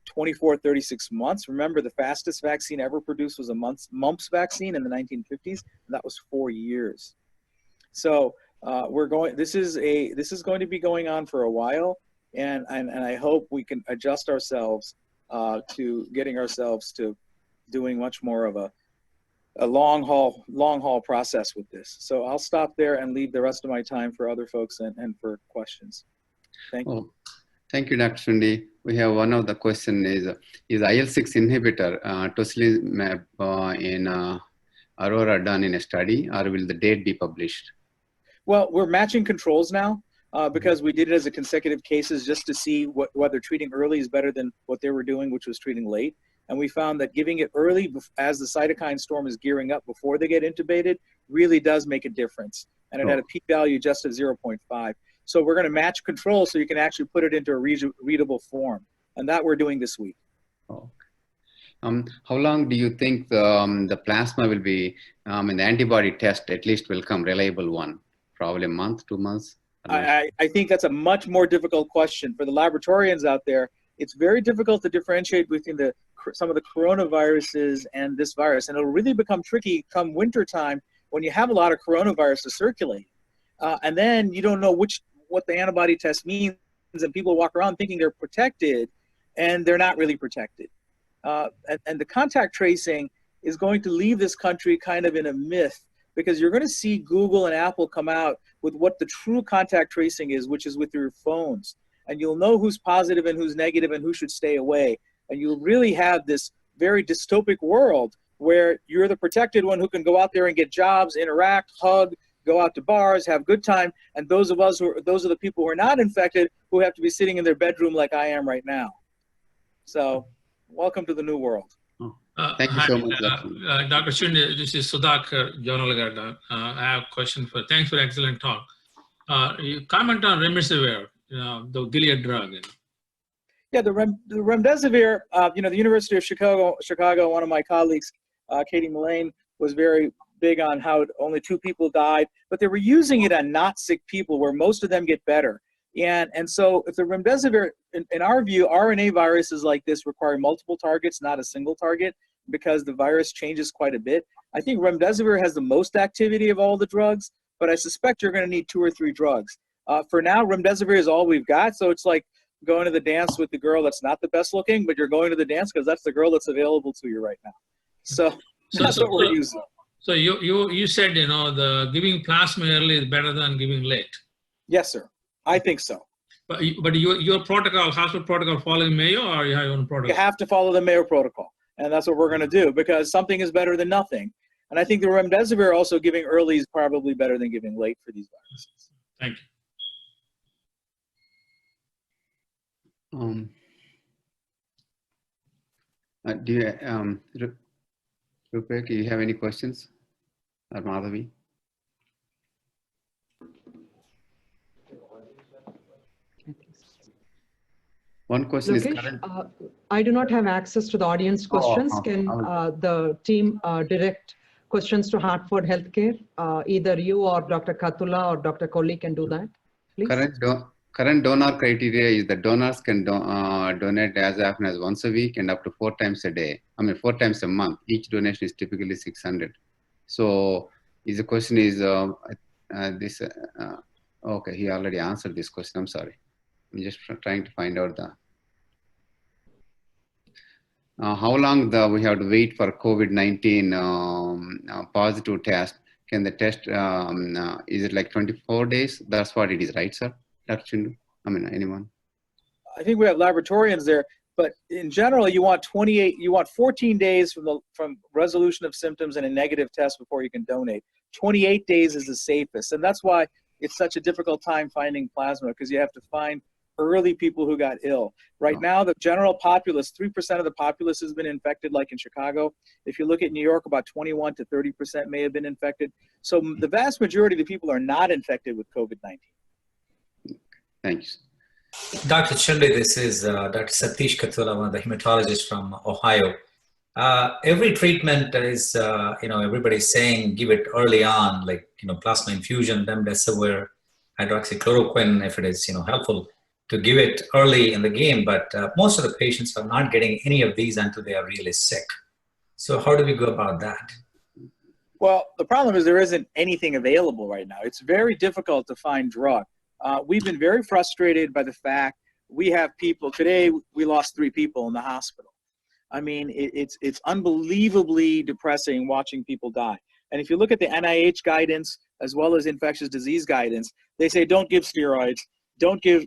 24, 36 months. Remember, the fastest vaccine ever produced was a mumps vaccine in the 1950s, and that was 4 years. So this is going to be going on for a while, and I hope we can adjust ourselves to getting ourselves to doing much more of a long haul process with this. So I'll stop there and leave the rest of my time for other folks and for questions. Thank you. Thank you, Dr. Shundi. We have one of the question is IL-6 inhibitor tocilizumab in Aurora done in a study, or will the date be published? Well, we're matching controls now because we did it as a consecutive cases just to see whether treating early is better than what they were doing, which was treating late. And we found that giving it early as the cytokine storm is gearing up before they get intubated really does make a difference. And it had a p-value just of 0.5. So we're going to match control so you can actually put it into a readable form. And that we're doing this week. Oh. How long do you think the plasma will be, and the antibody test at least will come, reliable one? Probably a month, 2 months? I think that's a much more difficult question. For the laboratorians out there, it's very difficult to differentiate between some of the coronaviruses and this virus. And it'll really become tricky come winter time when you have a lot of coronaviruses circulating. And then you don't know what the antibody test means, and people walk around thinking they're protected, and they're not really protected. And the contact tracing is going to leave this country kind of in a myth, because you're going to see Google and Apple come out with what the true contact tracing is, which is with your phones. And you'll know who's positive and who's negative and who should stay away. And you'll really have this very dystopic world where you're the protected one who can go out there and get jobs, interact, hug, go out to bars, have good time. And those are the people who are not infected who have to be sitting in their bedroom like I am right now. So welcome to the new world. Thank you so much. Dr. Shundi, this is Sudhakar Jonalgarda. I have a question thanks for the excellent talk. You comment on remdesivir, the Gilead drug. Yeah, the remdesivir, the University of Chicago, one of my colleagues, Katie Mullane, was very big on how only 2 people died, but they were using it on not sick people where most of them get better. And so if the remdesivir, in our view, RNA viruses like this require multiple targets, not a single target, because the virus changes quite a bit. I think remdesivir has the most activity of all the drugs, but I suspect you're going to need 2 or 3 drugs. For now, remdesivir is all we've got, so it's like going to the dance with the girl that's not the best looking, but you're going to the dance because that's the girl that's available to you right now. So that's what we're using. So you said, the giving plasma early is better than giving late. Yes, sir. I think so. But your protocol, hospital protocol, following Mayo, or you have your own protocol? You have to follow the Mayo protocol, and that's what we're going to do because something is better than nothing. And I think the remdesivir also giving early is probably better than giving late for these viruses. Thank you. Do you, Rupek, do you have any questions? Or Madhavi? One question is current. I do not have access to the audience questions. Can the team direct questions to Hartford Healthcare? Either you or Dr. Katula or Dr. Kohli can do that, please. current donor criteria is that donors can donate as often as once a week and up to 4 times a day. I mean, 4 times a month. Each donation is typically 600. So the question is okay, he already answered this question. I'm sorry. I'm just trying to find out the how long we have to wait for COVID-19 positive test. Can the test, is it like 24 days? That's what it is, right, sir? Dr. Chindu? I mean, anyone? I think we have laboratorians there, but in general, you want 14 days from resolution of symptoms and a negative test before you can donate. 28 days is the safest. And that's why it's such a difficult time finding plasma, because you have to find early people who got ill. Right now, the general populace, 3% of the populace has been infected, like in Chicago. If you look at New York, about 21 to 30% may have been infected. So the vast majority of the people are not infected with COVID-19. Thanks. Dr. Chindu, this is Dr. Satish Kathula, one of the hematologists from Ohio. Every treatment is, everybody's saying give it early on, like, plasma infusion, remdesivir, hydroxychloroquine, if it is, helpful to give it early in the game, but most of the patients are not getting any of these until they are really sick. So how do we go about that? Well, the problem is there isn't anything available right now. It's very difficult to find drug. We've been very frustrated by the fact we have people, today we lost 3 people in the hospital. I mean, it's unbelievably depressing watching people die. And if you look at the NIH guidance, as well as infectious disease guidance, they say don't give steroids, don't give,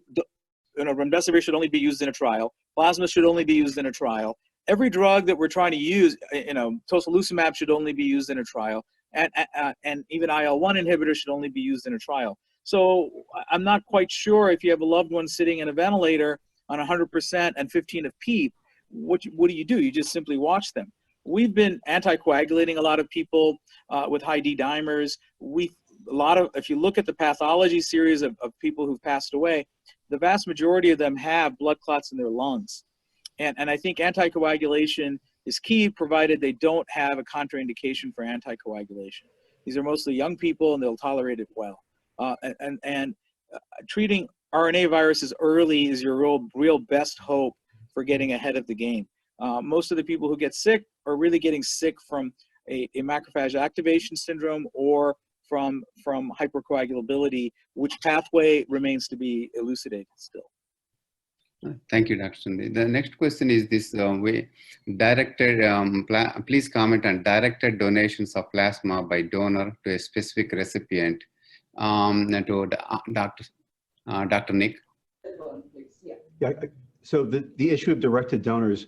remdesivir should only be used in a trial, plasma should only be used in a trial. Every drug that we're trying to use, tocilizumab should only be used in a trial, and even IL-1 inhibitors should only be used in a trial. So I'm not quite sure if you have a loved one sitting in a ventilator on 100% and 15 of PEEP, what do? You just simply watch them. We've been anticoagulating a lot of people with high D dimers. If you look at the pathology series of people who've passed away, the vast majority of them have blood clots in their lungs. And I think anticoagulation is key, provided they don't have a contraindication for anticoagulation. These are mostly young people and they'll tolerate it well. Treating RNA viruses early is your real best hope for getting ahead of the game. Most of the people who get sick are really getting sick from a macrophage activation syndrome or from hypercoagulability, which pathway remains to be elucidated still. Thank you, Dr. Sundar. The next question is this please comment on directed donations of plasma by donor to a specific recipient. To Dr. Nick. Yeah. So the issue of directed donors,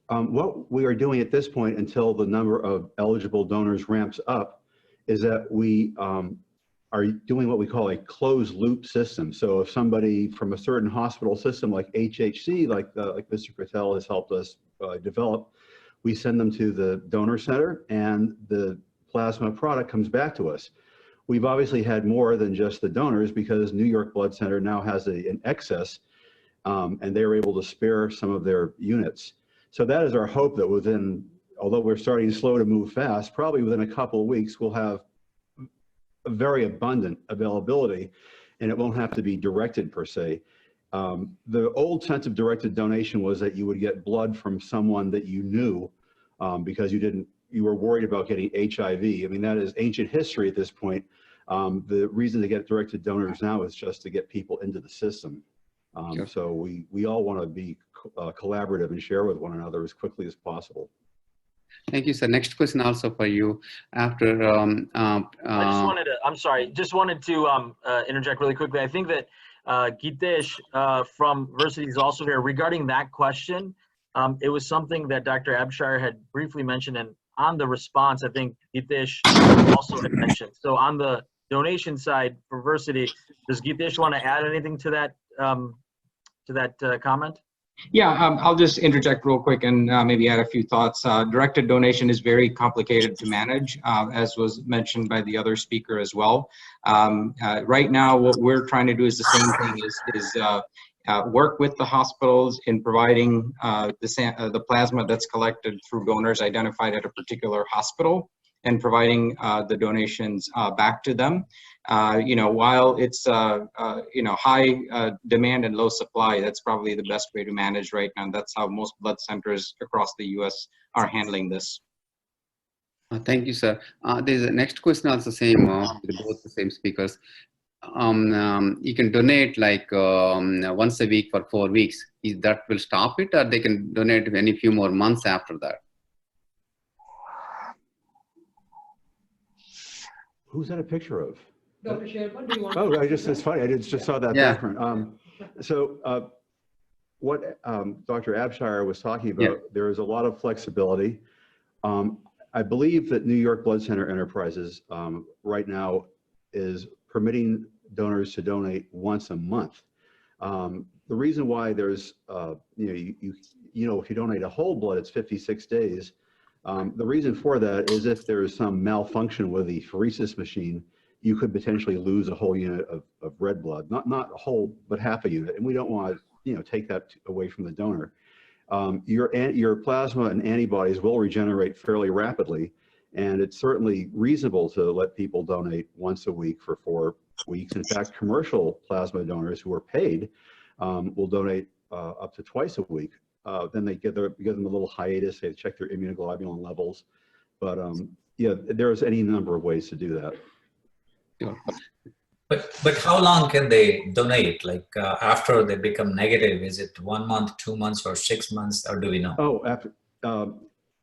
what we are doing at this point until the number of eligible donors ramps up is that we are doing what we call a closed loop system. So if somebody from a certain hospital system like HHC, like Mr. Patel has helped us develop, we send them to the donor center and the plasma product comes back to us. We've obviously had more than just the donors because New York Blood Center now has an excess and they were able to spare some of their units. So that is our hope that although we're starting slow to move fast, probably within a couple of weeks, we'll have a very abundant availability and it won't have to be directed per se. The old sense of directed donation was that you would get blood from someone that you knew because you were worried about getting HIV. I mean, that is ancient history at this point. The reason to get directed donors now is just to get people into the system. Sure. So we all want to be collaborative and share with one another as quickly as possible. Thank you, sir. Next question also for you. After just wanted to interject really quickly. I think that Gitesh from Versity is also here regarding that question. It was something that Dr. Abshire had briefly mentioned, and on the response, I think Gitesh also had mentioned. So on the donation side for Versity, does Gitesh want to add anything to that comment? Yeah, I'll just interject real quick and maybe add a few thoughts. Directed donation is very complicated to manage, as was mentioned by the other speaker as well. Right now, what we're trying to do is the same thing, is work with the hospitals in providing the plasma that's collected through donors identified at a particular hospital. and providing the donations back to them. While it's high demand and low supply, that's probably the best way to manage right now. That's how most blood centers across the U.S. are handling this. Thank you, sir. There's a next question also same, with both the same speakers. You can donate like once a week for 4 weeks. Is that will stop it, or they can donate any few more months after that? Who's that a picture of? Dr. Sherman, do you want? Oh, it's funny. I just saw that Yeah. background. What Dr. Abshire was talking about, there is a lot of flexibility. I believe that New York Blood Center Enterprises right now is permitting donors to donate once a month. The reason why there's, if you donate a whole blood, it's 56 days. The reason for that is if there is some malfunction with the pheresis machine, you could potentially lose a whole unit of red blood, not a whole, but half a unit. And we don't want to, take that away from the donor. Your plasma and antibodies will regenerate fairly rapidly. And it's certainly reasonable to let people donate once a week for 4 weeks. In fact, commercial plasma donors who are paid will donate up to twice a week. Then they give them a little hiatus, they check their immunoglobulin levels. But there's any number of ways to do that. But how long can they donate? Like after they become negative, is it 1 month, 2 months, or 6 months, or do we know? Oh,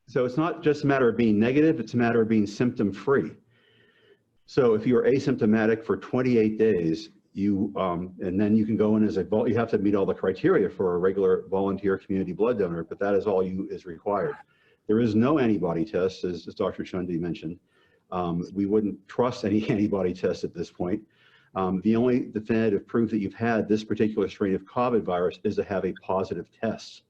so it's not just a matter of being negative, it's a matter of being symptom-free. So if you're asymptomatic for 28 days, and then you can go in as you have to meet all the criteria for a regular volunteer community blood donor, but that is all is required. There is no antibody test, as Dr. Chundy mentioned. We wouldn't trust any antibody test at this point. The only definitive proof that you've had this particular strain of COVID virus is to have a positive test.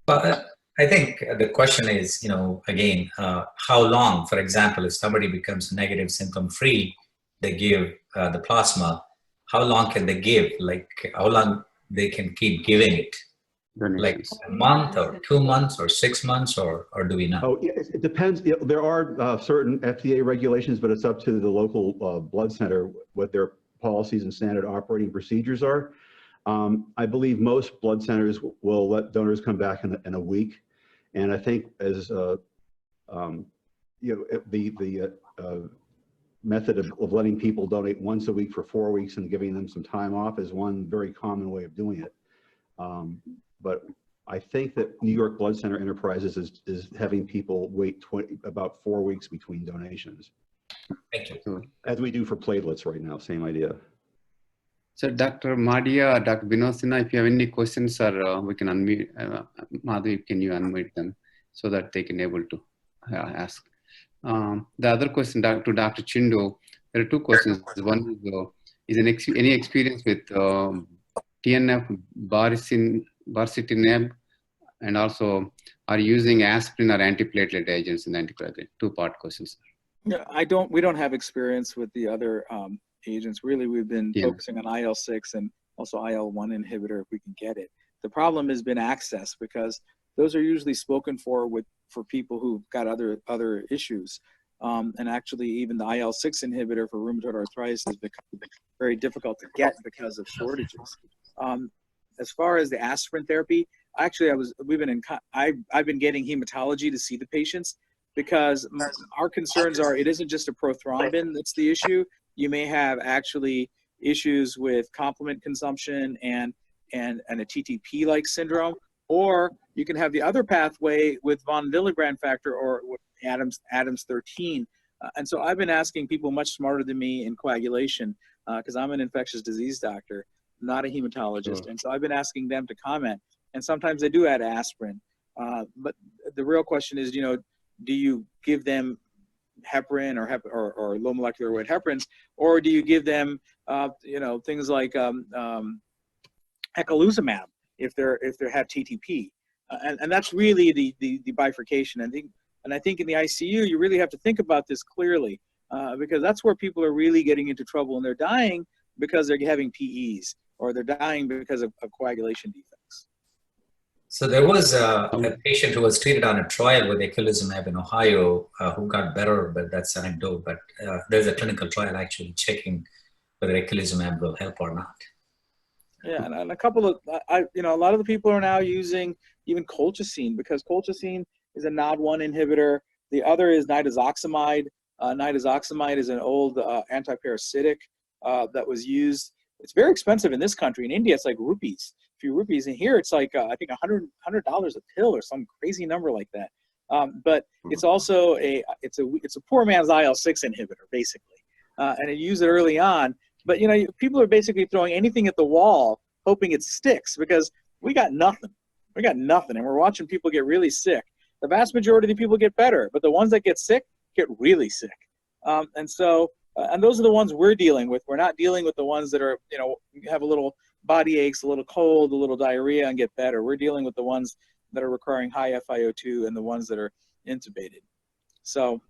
But I think the question is, again, how long, for example, if somebody becomes negative symptom free, they give the plasma, how long can they give? Like how long they can keep giving it? Like a month or 2 months or 6 months, or do we know? Oh, yeah, it depends. There are certain FDA regulations, but it's up to the local blood center what their policies and standard operating procedures are. I believe most blood centers will let donors come back in a week. And I think as the method of letting people donate once a week for 4 weeks and giving them some time off is one very common way of doing it. But I think that New York Blood Center Enterprises is having people wait about 4 weeks between donations. Thank you. As we do for platelets right now, same idea. So Dr. Madia, Dr. Vinod Sinha, if you have any questions, or we can unmute, Madhavi, can you unmute them so that they can able to ask? The other question to Dr. Chindo, there are two questions. One is any experience with TNF baricitinib, and also are you using aspirin or antiplatelet agents in the anticoagulant? Two-part questions. Yeah, we don't have experience with the other agents. Really, we've been focusing on IL-6 and also IL-1 inhibitor if we can get it. The problem has been access, because those are usually spoken for people who've got other issues. And actually, even the IL-6 inhibitor for rheumatoid arthritis has become very difficult to get because of shortages. As far as the aspirin therapy, actually, I've been getting hematology to see the patients, because our concerns are it isn't just a prothrombin that's the issue. You may have actually issues with complement consumption and a TTP-like syndrome, or you can have the other pathway with von Willebrand factor or Adams 13. And so I've been asking people much smarter than me in coagulation, because I'm an infectious disease doctor, not a hematologist. And so I've been asking them to comment, and sometimes they do add aspirin. But the real question is, do you give them heparin or low molecular weight heparins, or do you give them, things like eculizumab if they have TTP? And that's really the bifurcation. And I think in the ICU, you really have to think about this clearly, because that's where people are really getting into trouble, and they're dying because they're having PEs, or they're dying because of coagulation defects. So there was a patient who was treated on a trial with eculizumab in Ohio who got better, but that's anecdotal. But there's a clinical trial actually checking whether eculizumab will help or not. Yeah, and a couple of, a lot of the people are now using even colchicine, because colchicine is a NOD1 inhibitor. The other is nitazoxamide. Nitazoxamide is an old antiparasitic that was used. It's very expensive in this country. In India, it's like rupees, a few rupees. And here, it's like, I think $100 a pill or some crazy number like that. But it's also it's a poor man's IL-6 inhibitor, basically. And you use it early on. But, people are basically throwing anything at the wall, hoping it sticks, because we got nothing. We got nothing. And we're watching people get really sick. The vast majority of the people get better, but the ones that get sick get really sick. And those are the ones we're dealing with. We're not dealing with the ones that are, have a little body aches, a little cold, a little diarrhea, and get better. We're dealing with the ones that are requiring high FiO2 and the ones that are intubated. So,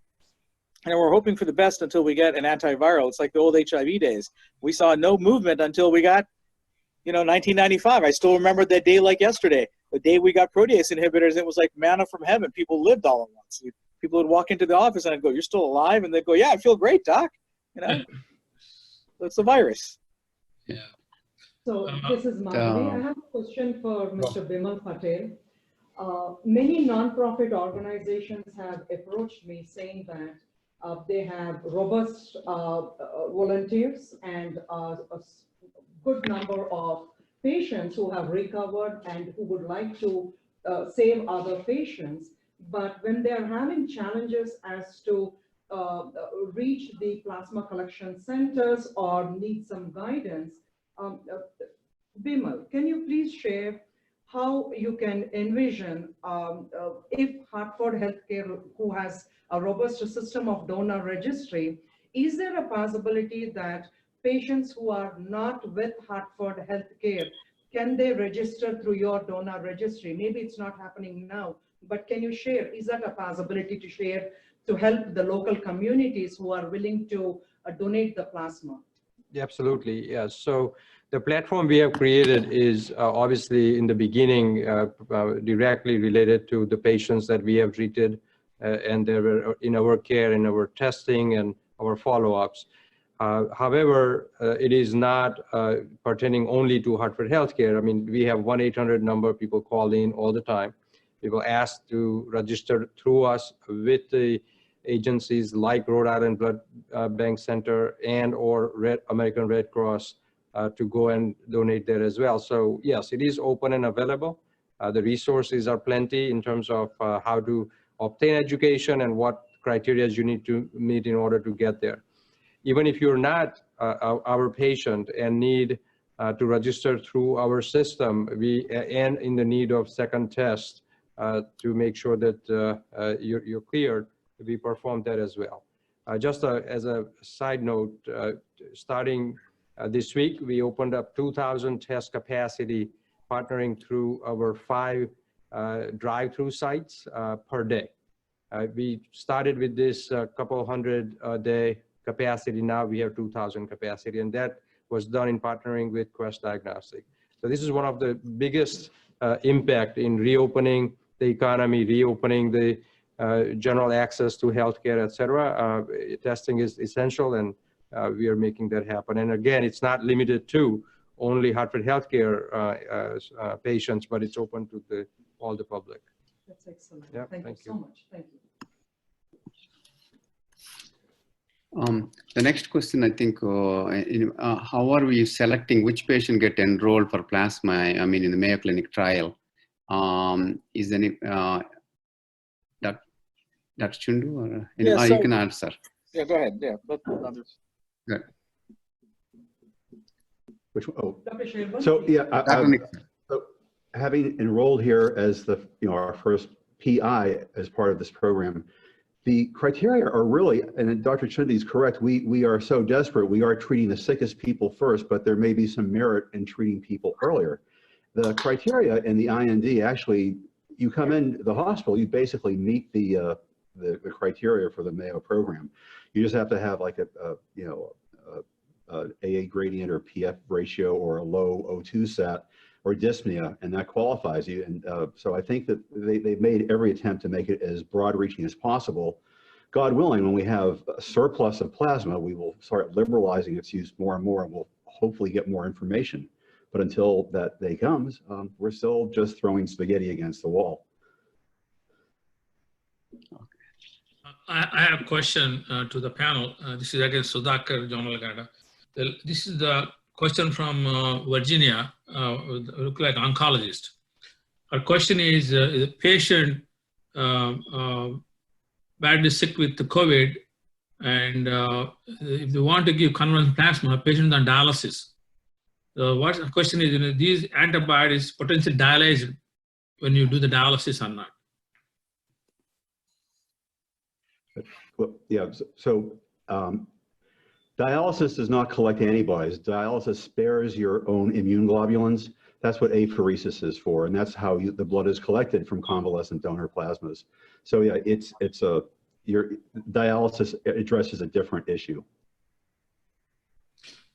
and we're hoping for the best until we get an antiviral. It's like the old HIV days. We saw no movement until we got, 1995. I still remember that day like yesterday. The day we got protease inhibitors, it was like manna from heaven. People lived all at once. People would walk into the office and I'd go, "You're still alive?" And they'd go, "Yeah, I feel great, doc." That's the virus. Yeah. So this is Madhavi. I have a question for Mr. Bimal Patel. Many nonprofit organizations have approached me saying that they have robust volunteers and a good number of patients who have recovered and who would like to save other patients. But when they are having challenges as to reach the plasma collection centers or need some guidance, Bimal, can you please share how you can envision if Hartford Healthcare, who has a robust system of donor registry, is there a possibility that patients who are not with Hartford Healthcare, can they register through your donor registry? Maybe it's not happening now, but can you share, is that a possibility to share to help the local communities who are willing to donate the plasma? Absolutely, yes. So the platform we have created is obviously in the beginning directly related to the patients that we have treated and they were in our care, in our testing and our follow-ups. However, it is not pertaining only to Hartford Healthcare. I mean, we have 1-800 number, people call in all the time. People ask to register through us with the agencies like Rhode Island Blood Bank Center and or American Red Cross to go and donate there as well. So yes, it is open and available. The resources are plenty in terms of how to obtain education and what criteria you need to meet in order to get there. Even if you're not our patient and need to register through our system, and in the need of second test to make sure that you're cleared, we perform that as well. Just as a side note, starting this week, we opened up 2,000 test capacity, partnering through our 5 drive-through sites per day. We started with this couple hundred a day capacity. Now we have 2,000 capacity, and that was done in partnering with Quest Diagnostic. So this is one of the biggest impact in reopening the economy, reopening the general access to healthcare, et cetera. Testing is essential, and we are making that happen. And again, it's not limited to only Hartford Healthcare patients, but it's open to all the public. That's excellent. Yeah, thank you so much. Thank you. The next question, I think, how are we selecting which patient get enrolled for plasma? I mean, in the Mayo Clinic trial, is any Dr. Chundu or you can answer? Yeah, go ahead. Yeah, let others. Good. Which one? Oh, Dr. Sherman? so yeah, so having enrolled here as our first PI as part of this program, the criteria are really, and Dr. Chundu is correct, we are so desperate, we are treating the sickest people first, but there may be some merit in treating people earlier. The criteria in the IND, actually, you come in the hospital, you basically meet the criteria for the Mayo program. You just have to have like a AA gradient or PF ratio or a low O2 sat, or dyspnea, and that qualifies you. And so I think that they've made every attempt to make it as broad-reaching as possible. God willing, when we have a surplus of plasma, we will start liberalizing its use more and more, and we'll hopefully get more information. But until that day comes, we're still just throwing spaghetti against the wall. I have a question to the panel. This is again Sudhakar Jonalagada. This is the question from Virginia, look like oncologist. Her question is, a patient badly sick with the COVID, and if they want to give convalescent plasma, patient on dialysis. What the question is, these antibodies potentially dialyzed when you do the dialysis or not? Well, yeah, so dialysis does not collect antibodies. Dialysis spares your own immune globulins. That's what apheresis is for, and that's how the blood is collected from convalescent donor plasmas. So yeah, your dialysis addresses a different issue.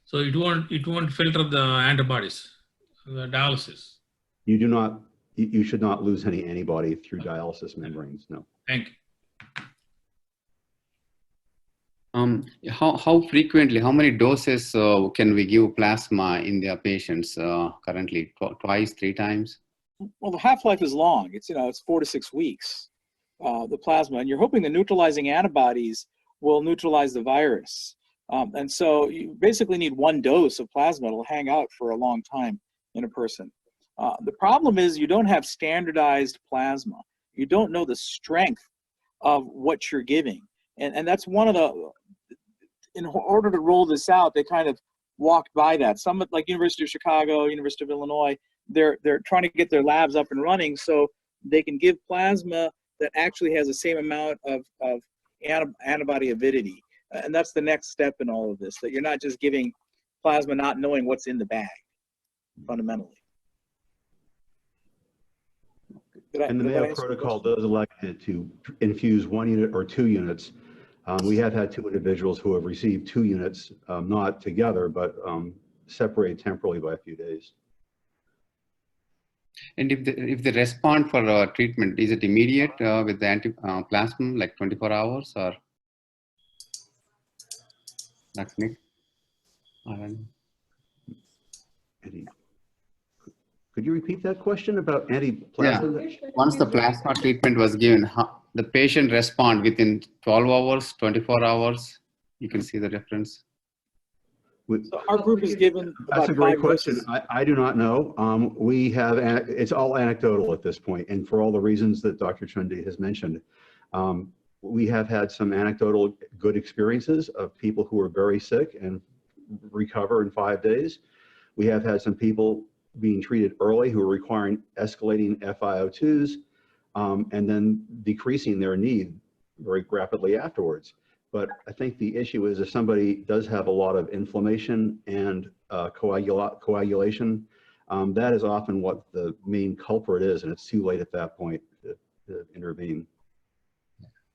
So it won't filter the antibodies, the dialysis. You do not. You should not lose any antibody through dialysis membranes. No. Thank you. How frequently, how many doses can we give plasma in their patients currently? Twice, 3 times? Well, the half-life is long. It's 4 to 6 weeks, the plasma, and you're hoping the neutralizing antibodies will neutralize the virus. And so you basically need 1 dose of plasma. It'll hang out for a long time in a person. The problem is you don't have standardized plasma. You don't know the strength of what you're giving. And that's one of the, in order to roll this out, they kind of walked by that. Some, like University of Chicago, University of Illinois, they're trying to get their labs up and running so they can give plasma that actually has the same amount of antibody avidity. And that's the next step in all of this, that you're not just giving plasma not knowing what's in the bag, fundamentally. And the Mayo Protocol does elect it to infuse 1 unit or 2 units. We have had 2 individuals who have received 2 units, not together, but separated temporally by a few days. And if they respond for treatment, is it immediate with the plasma, like 24 hours, or? That's Nick. Could you repeat that question about anti-plasma? Yeah. Once the plasma treatment was given, the patient respond within 12 hours, 24 hours? You can see the difference. So our group is given That's about a great 5 question. doses. I do not know. We have, it's all anecdotal at this point, and for all the reasons that Dr. Chundi has mentioned. We have had some anecdotal good experiences of people who are very sick and recover in 5 days. We have had some people being treated early who are requiring escalating FiO2s and then decreasing their need very rapidly afterwards. But I think the issue is if somebody does have a lot of inflammation and coagulation, that is often what the main culprit is, and it's too late at that point to intervene.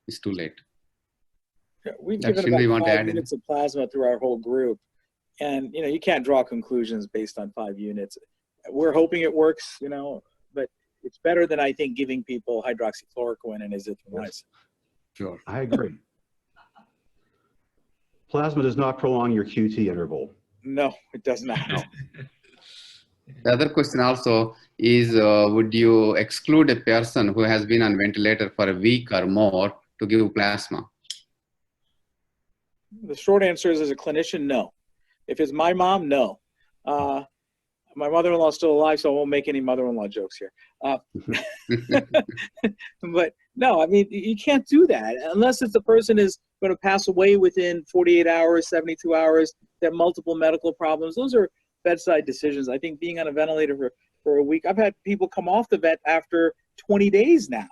It's too late. Yeah, we've Dr. given Shinde, you about want to 5 add in? units of plasma through our whole group. And, you can't draw conclusions based on 5 units. We're hoping it works, but it's better than, I think, giving people hydroxychloroquine and azithromycin. Sure. I agree. Plasma does not prolong your QT interval. No, it does not. No. The other question also is, would you exclude a person who has been on ventilator for a week or more to give plasma? The short answer is, as a clinician, no. If it's my mom, no. My mother-in-law is still alive, so I won't make any mother-in-law jokes here. But no, I mean, you can't do that unless if the person is going to pass away within 48 hours, 72 hours, they have multiple medical problems. Those are bedside decisions. I think being on a ventilator for a week, I've had people come off the vet after 20 days now.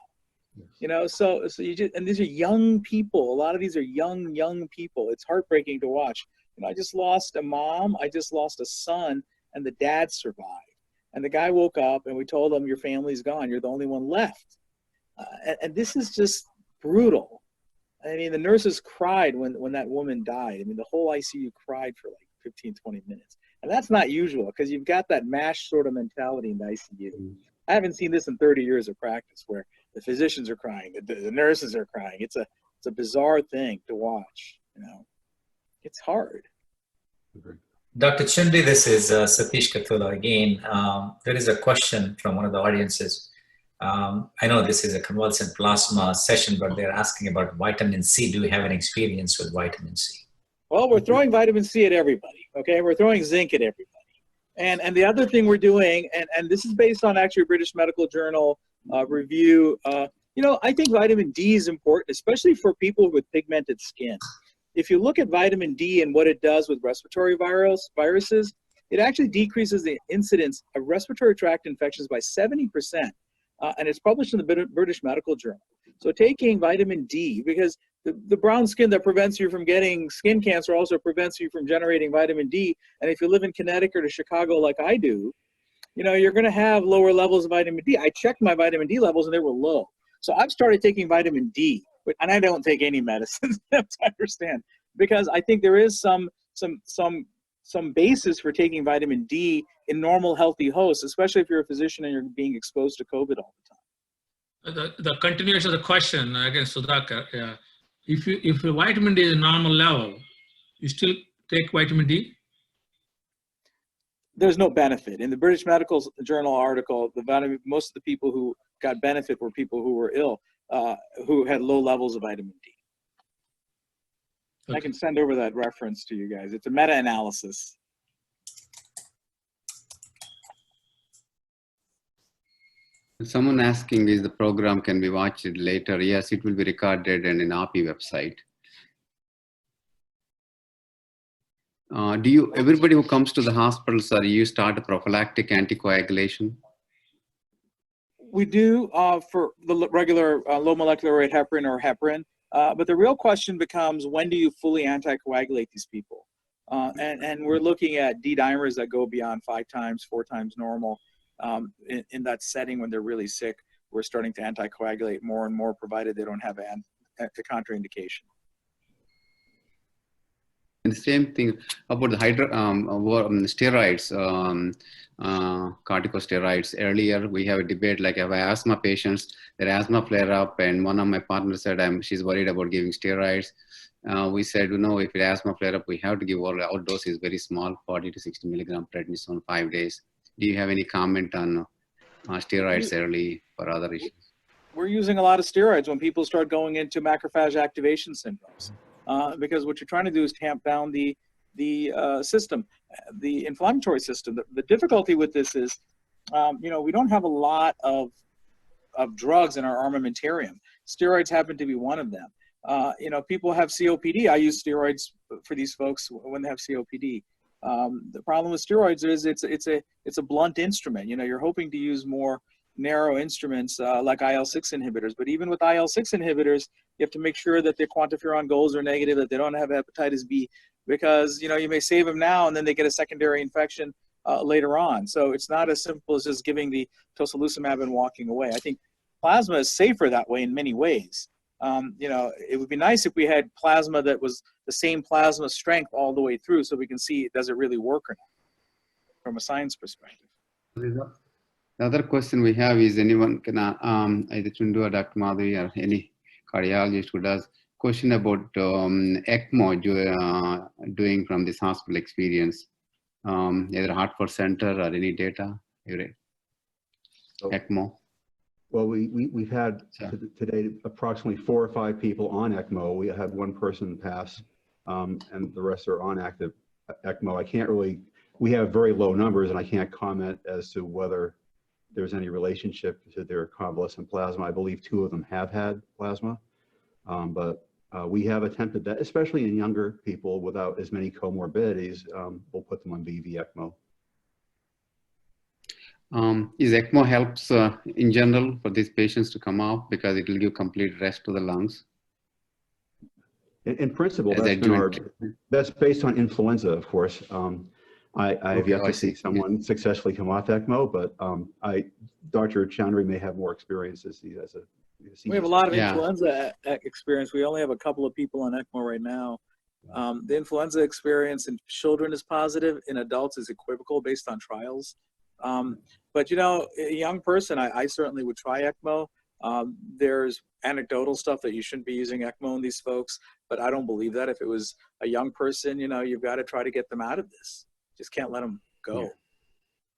So you just, and these are young people. A lot of these are young people. It's heartbreaking to watch. I just lost a mom. I just lost a son, and the dad survived. And the guy woke up, and we told him, your family's gone. You're the only one left. And this is just brutal. I mean, the nurses cried when that woman died. I mean, the whole ICU cried for like 15, 20 minutes. And that's not usual because you've got that MASH sort of mentality in the ICU. I haven't seen this in 30 years of practice where the physicians are crying, the nurses are crying. It's a bizarre thing to watch, you know. It's hard. Dr. Chinde, this is Satish Kathula again. There is a question from one of the audiences. I know this is a convalescent plasma session, but they're asking about vitamin C. Do we have any experience with vitamin C? Well, we're throwing vitamin C at everybody, okay? We're throwing zinc at everybody. And the other thing we're doing, and this is based on actually a British Medical Journal review, you know, I think vitamin D is important, especially for people with pigmented skin. If you look at vitamin D and what it does with respiratory viruses, it actually decreases the incidence of respiratory tract infections by 70%. And it's published in the British Medical Journal. So taking vitamin D, because the brown skin that prevents you from getting skin cancer also prevents you from generating vitamin D. And if you live in Connecticut or Chicago like I do, you know, you're going to have lower levels of vitamin D. I checked my vitamin D levels and they were low. So I've started taking vitamin D, and I don't take any medicines, I understand, because I think there is some basis for taking vitamin D in normal healthy hosts, especially if you're a physician and you're being exposed to COVID all the time. The continuation of the question, again, Sudhakar, if your vitamin D is a normal level, you still take vitamin D? There's no benefit. In the British Medical Journal article, most of the people who got benefit were people who were ill, who had low levels of vitamin D. Okay. I can send over that reference to you guys. It's a meta-analysis. Someone asking is the program can be watched later. Yes, it will be recorded and in API website. Everybody who comes to the hospital, sir, you start a prophylactic anticoagulation? We do for the regular low molecular weight heparin or heparin, but the real question becomes, when do you fully anticoagulate these people? And we're looking at D-dimers that go beyond 5 times, 4 times normal. In that setting when they're really sick, we're starting to anticoagulate more and more, provided they don't have a contraindication. And the same thing about the steroids, corticosteroids. Earlier, we have a debate like have asthma patients, their asthma flare up, and one of my partners said she's worried about giving steroids. We said, no, if it asthma flare up, we have to give our dose is very small, 40 to 60 milligram prednisone 5 days. Do you have any comment on steroids early for other issues? We're using a lot of steroids when people start going into macrophage activation syndromes, because what you're trying to do is tamp down the system, the inflammatory system. The difficulty with this is, you know, we don't have a lot of drugs in our armamentarium. Steroids happen to be one of them. You know, people have COPD. I use steroids for these folks when they have COPD. The problem with steroids is it's a blunt instrument. You know, you're hoping to use more narrow instruments like IL-6 inhibitors, but even with IL-6 inhibitors, you have to make sure that their quantiferon goals are negative, that they don't have hepatitis B, because, you know, you may save them now and then they get a secondary infection later on. So it's not as simple as just giving the tocilizumab and walking away. I think plasma is safer that way in many ways. You know, it would be nice if we had plasma that was the same plasma strength all the way through, so we can see, does it really work or not from a science perspective. The other question we have is, anyone can either Chundu or Dr. Madhavi or any cardiologist who does question about ECMO doing from this hospital experience, either Hartford Center or any data, ECMO. Well, we've had today approximately 4 or 5 people on ECMO. We had 1 person pass, and the rest are on active ECMO. I can't really, we have very low numbers, and I can't comment as to whether there's any relationship to their convalescent plasma. I believe 2 of them have had plasma, but we have attempted that, especially in younger people without as many comorbidities. We'll put them on VV ECMO. Is ECMO helps in general for these patients to come off because it will give complete rest to the lungs? In principle, that's based on influenza, of course. I have yet to see someone successfully come off ECMO, but Dr. Chandri may have more experience as he has a. We have a lot of influenza experience. We only have a couple of people on ECMO right now. The influenza experience in children is positive. In adults is equivocal based on trials. But you know, a young person, I certainly would try ECMO. There's anecdotal stuff that you shouldn't be using ECMO in these folks, but I don't believe that. If it was a young person, you know, you've got to try to get them out of this. Just can't let them go.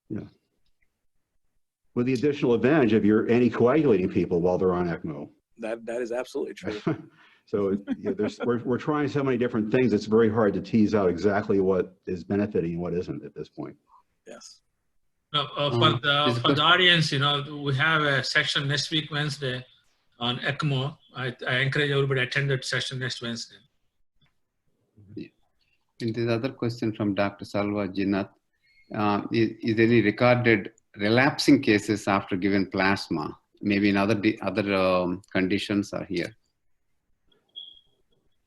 Yeah. With the additional advantage of you're anticoagulating people while they're on ECMO. That is absolutely true. So you know, we're trying so many different things. It's very hard to tease out exactly what is benefiting and what isn't at this point. Yes. No, for the audience, you know, we have a session next week, Wednesday, on ECMO. I encourage everybody to attend that session next Wednesday. Yeah. And there's other question from Dr. Salwa Jinnath. Is there any recorded relapsing cases after given plasma? Maybe in other conditions are here.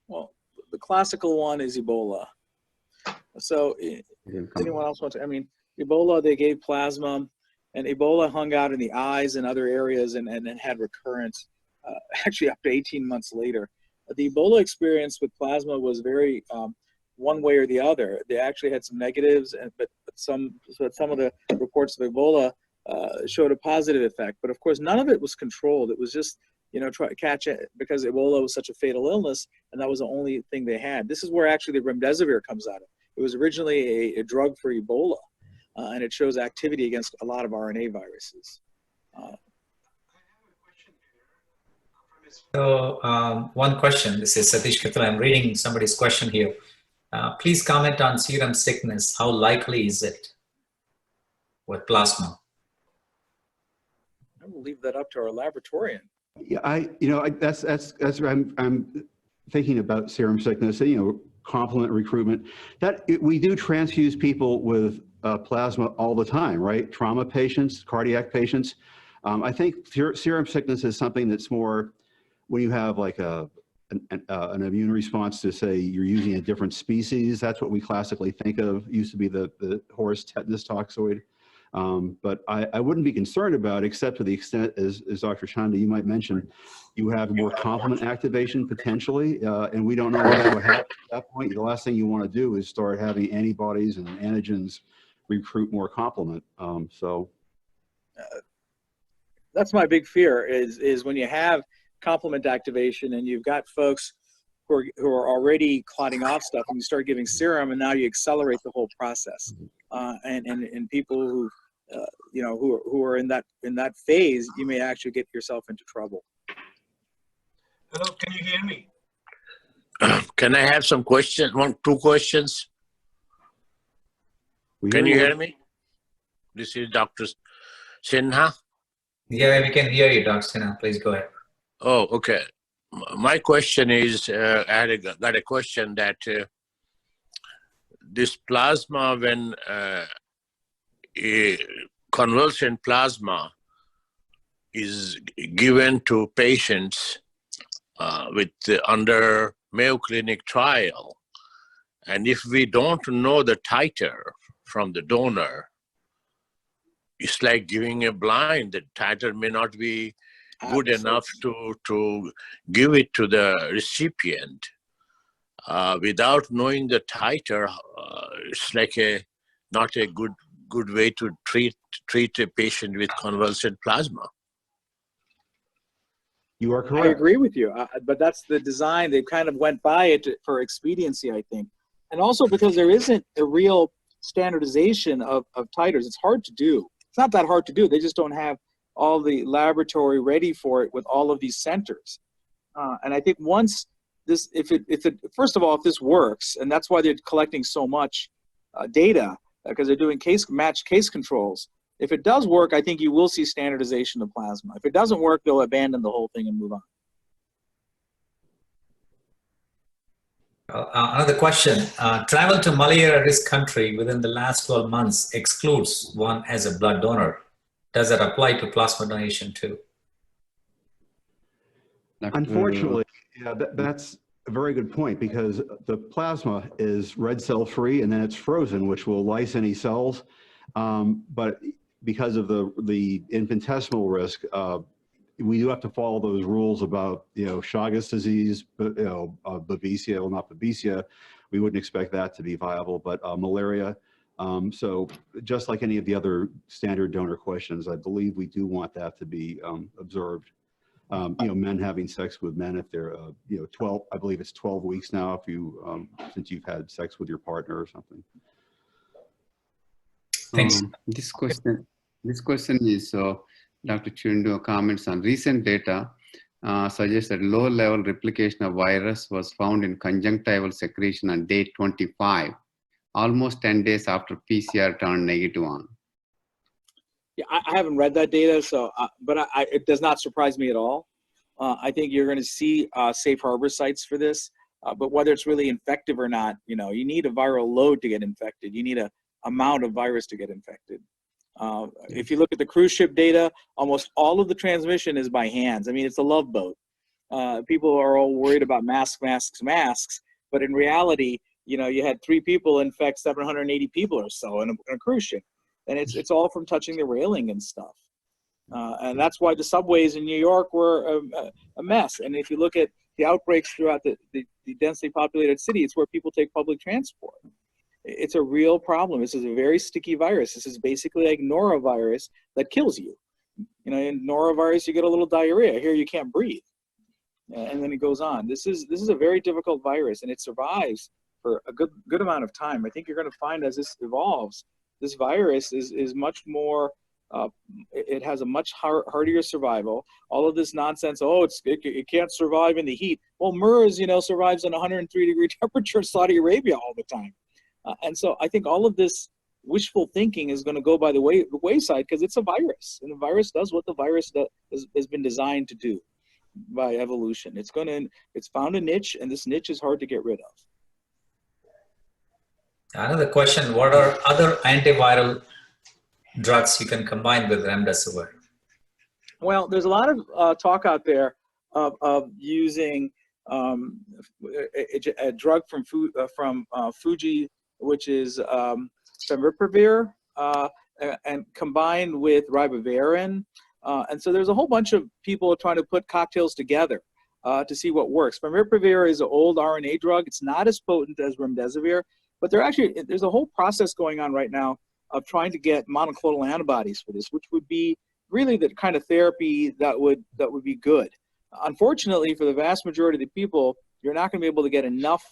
Well, the classical one is Ebola. So anyone else want to, I mean, Ebola, they gave plasma, and Ebola hung out in the eyes and other areas and had recurrence actually up to 18 months later. The Ebola experience with plasma was very one way or the other. They actually had some negatives, but some of the reports of Ebola showed a positive effect. But of course, none of it was controlled. It was just, you know, try to catch it because Ebola was such a fatal illness, and that was the only thing they had. This is where actually the remdesivir comes out of. It was originally a drug for Ebola, and it shows activity against a lot of RNA viruses. So one question, this is Satish Kathula. I'm reading somebody's question here. Please comment on serum sickness. How likely is it with plasma? I will leave that up to our laboratorian. Yeah, that's I'm thinking about serum sickness, you know, complement recruitment. We do transfuse people with plasma all the time, right? Trauma patients, cardiac patients. I think serum sickness is something that's more when you have like an immune response to, say, you're using a different species. That's what we classically think of. It used to be the horse tetanus toxoid. But I wouldn't be concerned about, except to the extent, as Dr. Chanda, you might mention, you have more complement activation potentially, and we don't know what will happen at that point. The last thing you want to do is start having antibodies and antigens recruit more complement. That's my big fear is when you have complement activation and you've got folks who are already clotting off stuff, and you start giving serum, and now you accelerate the whole process. And people who you know, who are in that phase, you may actually get yourself into trouble. Hello, can you hear me? Can I have some questions? Two questions. Can you hear me? This is Dr. Sinha. Yeah, we can hear you, Dr. Sinha. Please go ahead. Oh, okay. My question is, I got a question that this plasma, when a convalescent plasma is given to patients under Mayo Clinic trial, and if we don't know the titer from the donor, it's like giving a blind. The titer may not be good enough to give it to the recipient. Without knowing the titer, it's like not a good way to treat a patient with convalescent plasma. You are correct. I agree with you, but that's the design. They kind of went by it for expediency, I think. And also because there isn't a real standardization of titers. It's hard to do. It's not that hard to do. They just don't have all the laboratory ready for it with all of these centers. And I think once this, first of all, if this works, and that's why they're collecting so much data, because they're doing matched case controls. If it does work, I think you will see standardization of plasma. If it doesn't work, they'll abandon the whole thing and move on. Another question. Travel to malaria risk country within the last 12 months excludes one as a blood donor. Does that apply to plasma donation too? Unfortunately, yeah, that's a very good point, because the plasma is red cell free and then it's frozen, which will lyse any cells. But because of the infinitesimal risk, we do have to follow those rules about, Chagas disease, but, Babesia, well, not Babesia. We wouldn't expect that to be viable, but malaria. So just like any of the other standard donor questions, I believe we do want that to be observed. Men having sex with men if they're, 12, I believe it's 12 weeks now if you, since you've had sex with your partner or something. Thanks. This question is, Dr. Chindu comments on recent data suggests that low-level replication of virus was found in conjunctival secretion on day 25, almost 10 days after PCR turned negative on. Yeah, I haven't read that data, so but it does not surprise me at all. I think you're going to see safe harbor sites for this, but whether it's really infective or not, you need a viral load to get infected. You need a amount of virus to get infected. If you look at the cruise ship data, almost all of the transmission is by hands. I mean, it's a love boat. People are all worried about masks, but in reality, you had 3 people infect 780 people or so in a cruise ship. And it's all from touching the railing and stuff. And that's why the subways in New York were a mess. And if you look at the outbreaks throughout the densely populated city, it's where people take public transport. It's a real problem. This is a very sticky virus. This is basically like norovirus that kills you. In norovirus, you get a little diarrhea. Here, you can't breathe. And then it goes on. This is a very difficult virus, and it survives for a good amount of time. I think you're going to find as this evolves, this virus is much more, it has a much hardier survival. All of this nonsense, it can't survive in the heat. Well, MERS, survives in 103-degree temperature in Saudi Arabia all the time. And so I think all of this wishful thinking is going to go by the wayside because it's a virus, and the virus does what the virus has been designed to do by evolution. It's found a niche, and this niche is hard to get rid of. Another question, what are other antiviral drugs you can combine with remdesivir? Well, there's a lot of talk out there of using a drug from Fuji, which is favipiravir, and combined with ribavirin. And so there's a whole bunch of people trying to put cocktails together to see what works. Favipiravir is an old RNA drug. It's not as potent as remdesivir, but there's a whole process going on right now of trying to get monoclonal antibodies for this, which would be really the kind of therapy that would be good. Unfortunately, for the vast majority of the people, you're not going to be able to get enough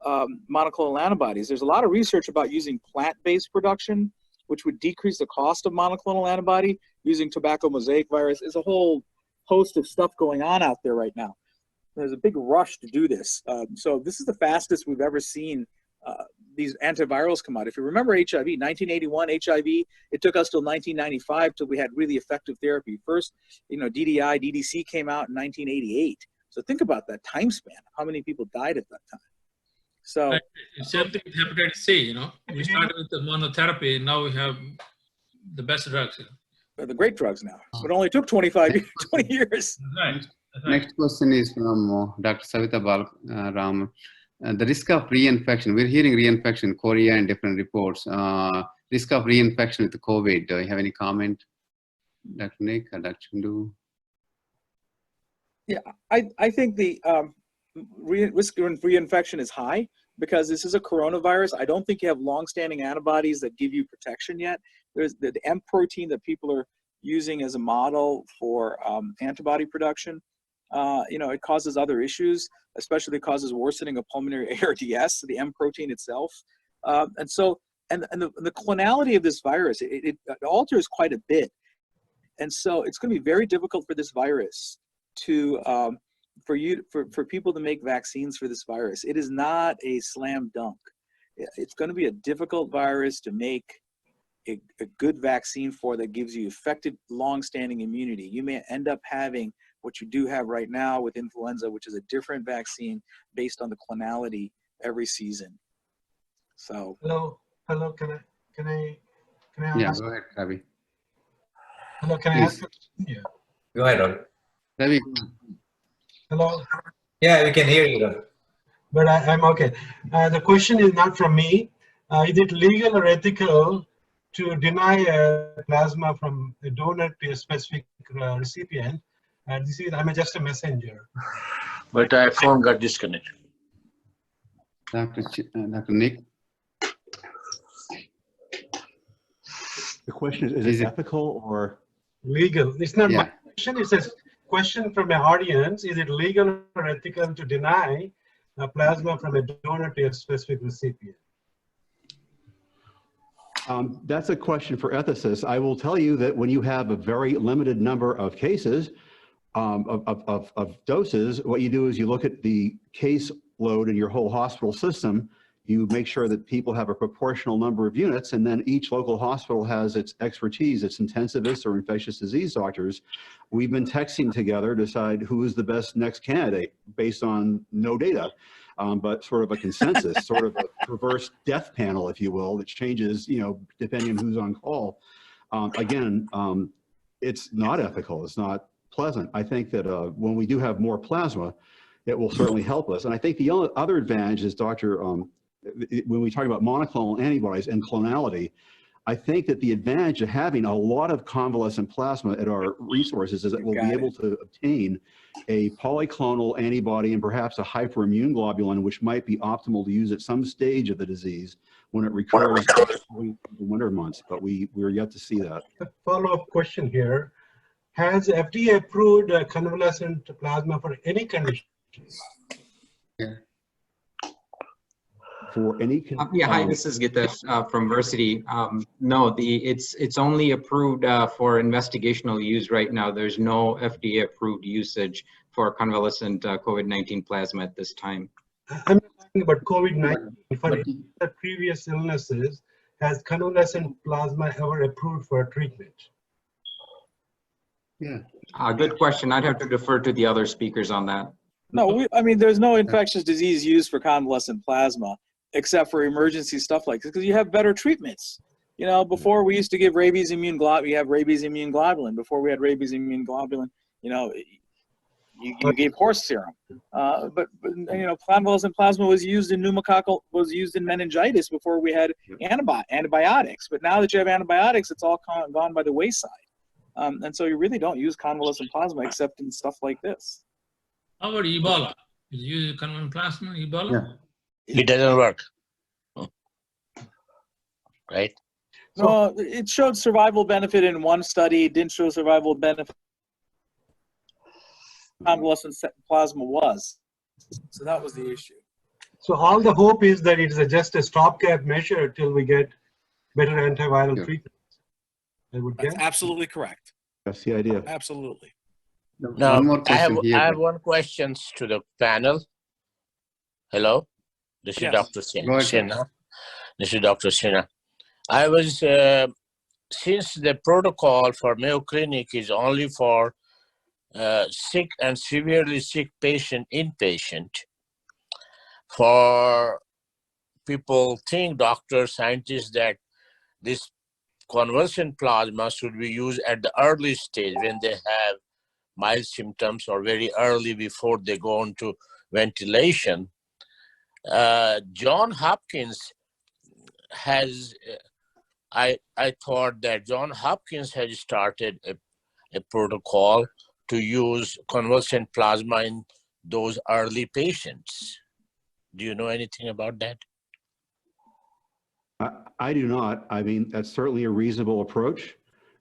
monoclonal antibodies. There's a lot of research about using plant-based production, which would decrease the cost of monoclonal antibody. Using tobacco mosaic virus. There's a whole host of stuff going on out there right now. There's a big rush to do this. So this is the fastest we've ever seen these antivirals come out. If you remember HIV, 1981 HIV, it took us till 1995 till we had really effective therapy. First, DDI, DDC came out in 1988. So think about that time span. How many people died at that time? So same thing with hepatitis C. We started with the monotherapy. Now we have the best drugs. The great drugs now, but it only took 20 years. Right. Next question is from Dr. Savita Balram. The risk of reinfection, we're hearing reinfection in Korea and different reports. Risk of reinfection with the COVID, do you have any comment? Dr. Nick or Dr. Chindu? Yeah, I think the risk of reinfection is high because this is a coronavirus. I don't think you have long-standing antibodies that give you protection yet. There's the M protein that people are using as a model for antibody production. It causes other issues, especially it causes worsening of pulmonary ARDS, the M protein itself. And the clonality of this virus, it alters quite a bit. And so it's going to be very difficult for this virus to, for people to make vaccines for this virus. It is not a slam dunk. It's going to be a difficult virus to make a good vaccine for that gives you effective long-standing immunity. You may end up having what you do have right now with influenza, which is a different vaccine based on the clonality every season. So hello, can I Yeah, ask? go ahead, Ravi. Hello, can I Please. ask? Yeah. Go ahead, Ravi. Ravi. Hello. Yeah, we can hear you, Ravi. But I'm okay. The question is not from me. Is it legal or ethical to deny a plasma from a donor to a specific recipient And I'm just a messenger. But our phone got disconnected. Dr. Nick, The question is it ethical or? Legal. It's not Yeah. my question. It's a question from my audience. Is it legal or ethical to deny plasma from a donor to a specific recipient? That's a question for ethicists. I will tell you that when you have a very limited number of cases of doses, what you do is you look at the case load in your whole hospital system. You make sure that people have a proportional number of units, and then each local hospital has its expertise, its intensivists or infectious disease doctors. We've been texting together to decide who is the best next candidate based on no data. But sort of a consensus, sort of a reverse death panel, if you will, that changes, depending on who's on call. Again, it's not ethical. It's not pleasant. I think that when we do have more plasma, it will certainly help us. And I think the other advantage is, when we talk about monoclonal antibodies and clonality, I think that the advantage of having a lot of convalescent plasma at our resources is that we'll be able to obtain a polyclonal antibody and perhaps a hyperimmune globulin, which might be optimal to use at some stage of the disease when it recurs in the winter months. But we're yet to see that. A follow-up question here. Has FDA approved convalescent plasma for any condition? Yeah. For any yeah, hi, this is Gitesh from Versity. No, it's only approved for investigational use right now. There's no FDA approved usage for convalescent COVID-19 plasma at this time. I'm talking about COVID-19. For the previous illnesses, has convalescent plasma ever approved for treatment? Yeah. Good question. I'd have to defer to the other speakers on that. No, there's no infectious disease used for convalescent plasma, except for emergency stuff like this, because you have better treatments. Before we used to give rabies immune globulin, we have rabies immune globulin. Before we had rabies immune globulin, you gave horse serum. But convalescent plasma was used in pneumococcal, was used in meningitis before we had antibiotics. But now that you have antibiotics, it's all gone by the wayside. And so you really don't use convalescent plasma except in stuff like this. How about Ebola? Did you use convalescent plasma, Ebola? Yeah. It doesn't work. Right? No, it showed survival benefit in one study. It didn't show survival benefit. Convalescent plasma was. So that was the issue. So all the hope is that it is just a stopgap measure till we get better antiviral treatment. I would guess. That's absolutely correct. That's the idea. Absolutely. Now, One more question I have one question to the panel. Hello? This is Dr. Sinha. This is Dr. Sinha. I was, since the protocol for Mayo Clinic is only for sick and severely sick patient, inpatient, for people think, doctors, scientists, that this convalescent plasma should be used at the early stage when they have mild symptoms or very early before they go into ventilation. Johns Hopkins has, I thought that Johns Hopkins has started a protocol to use convalescent plasma in those early patients. Do you know anything about that? I do not. I mean, that's certainly a reasonable approach.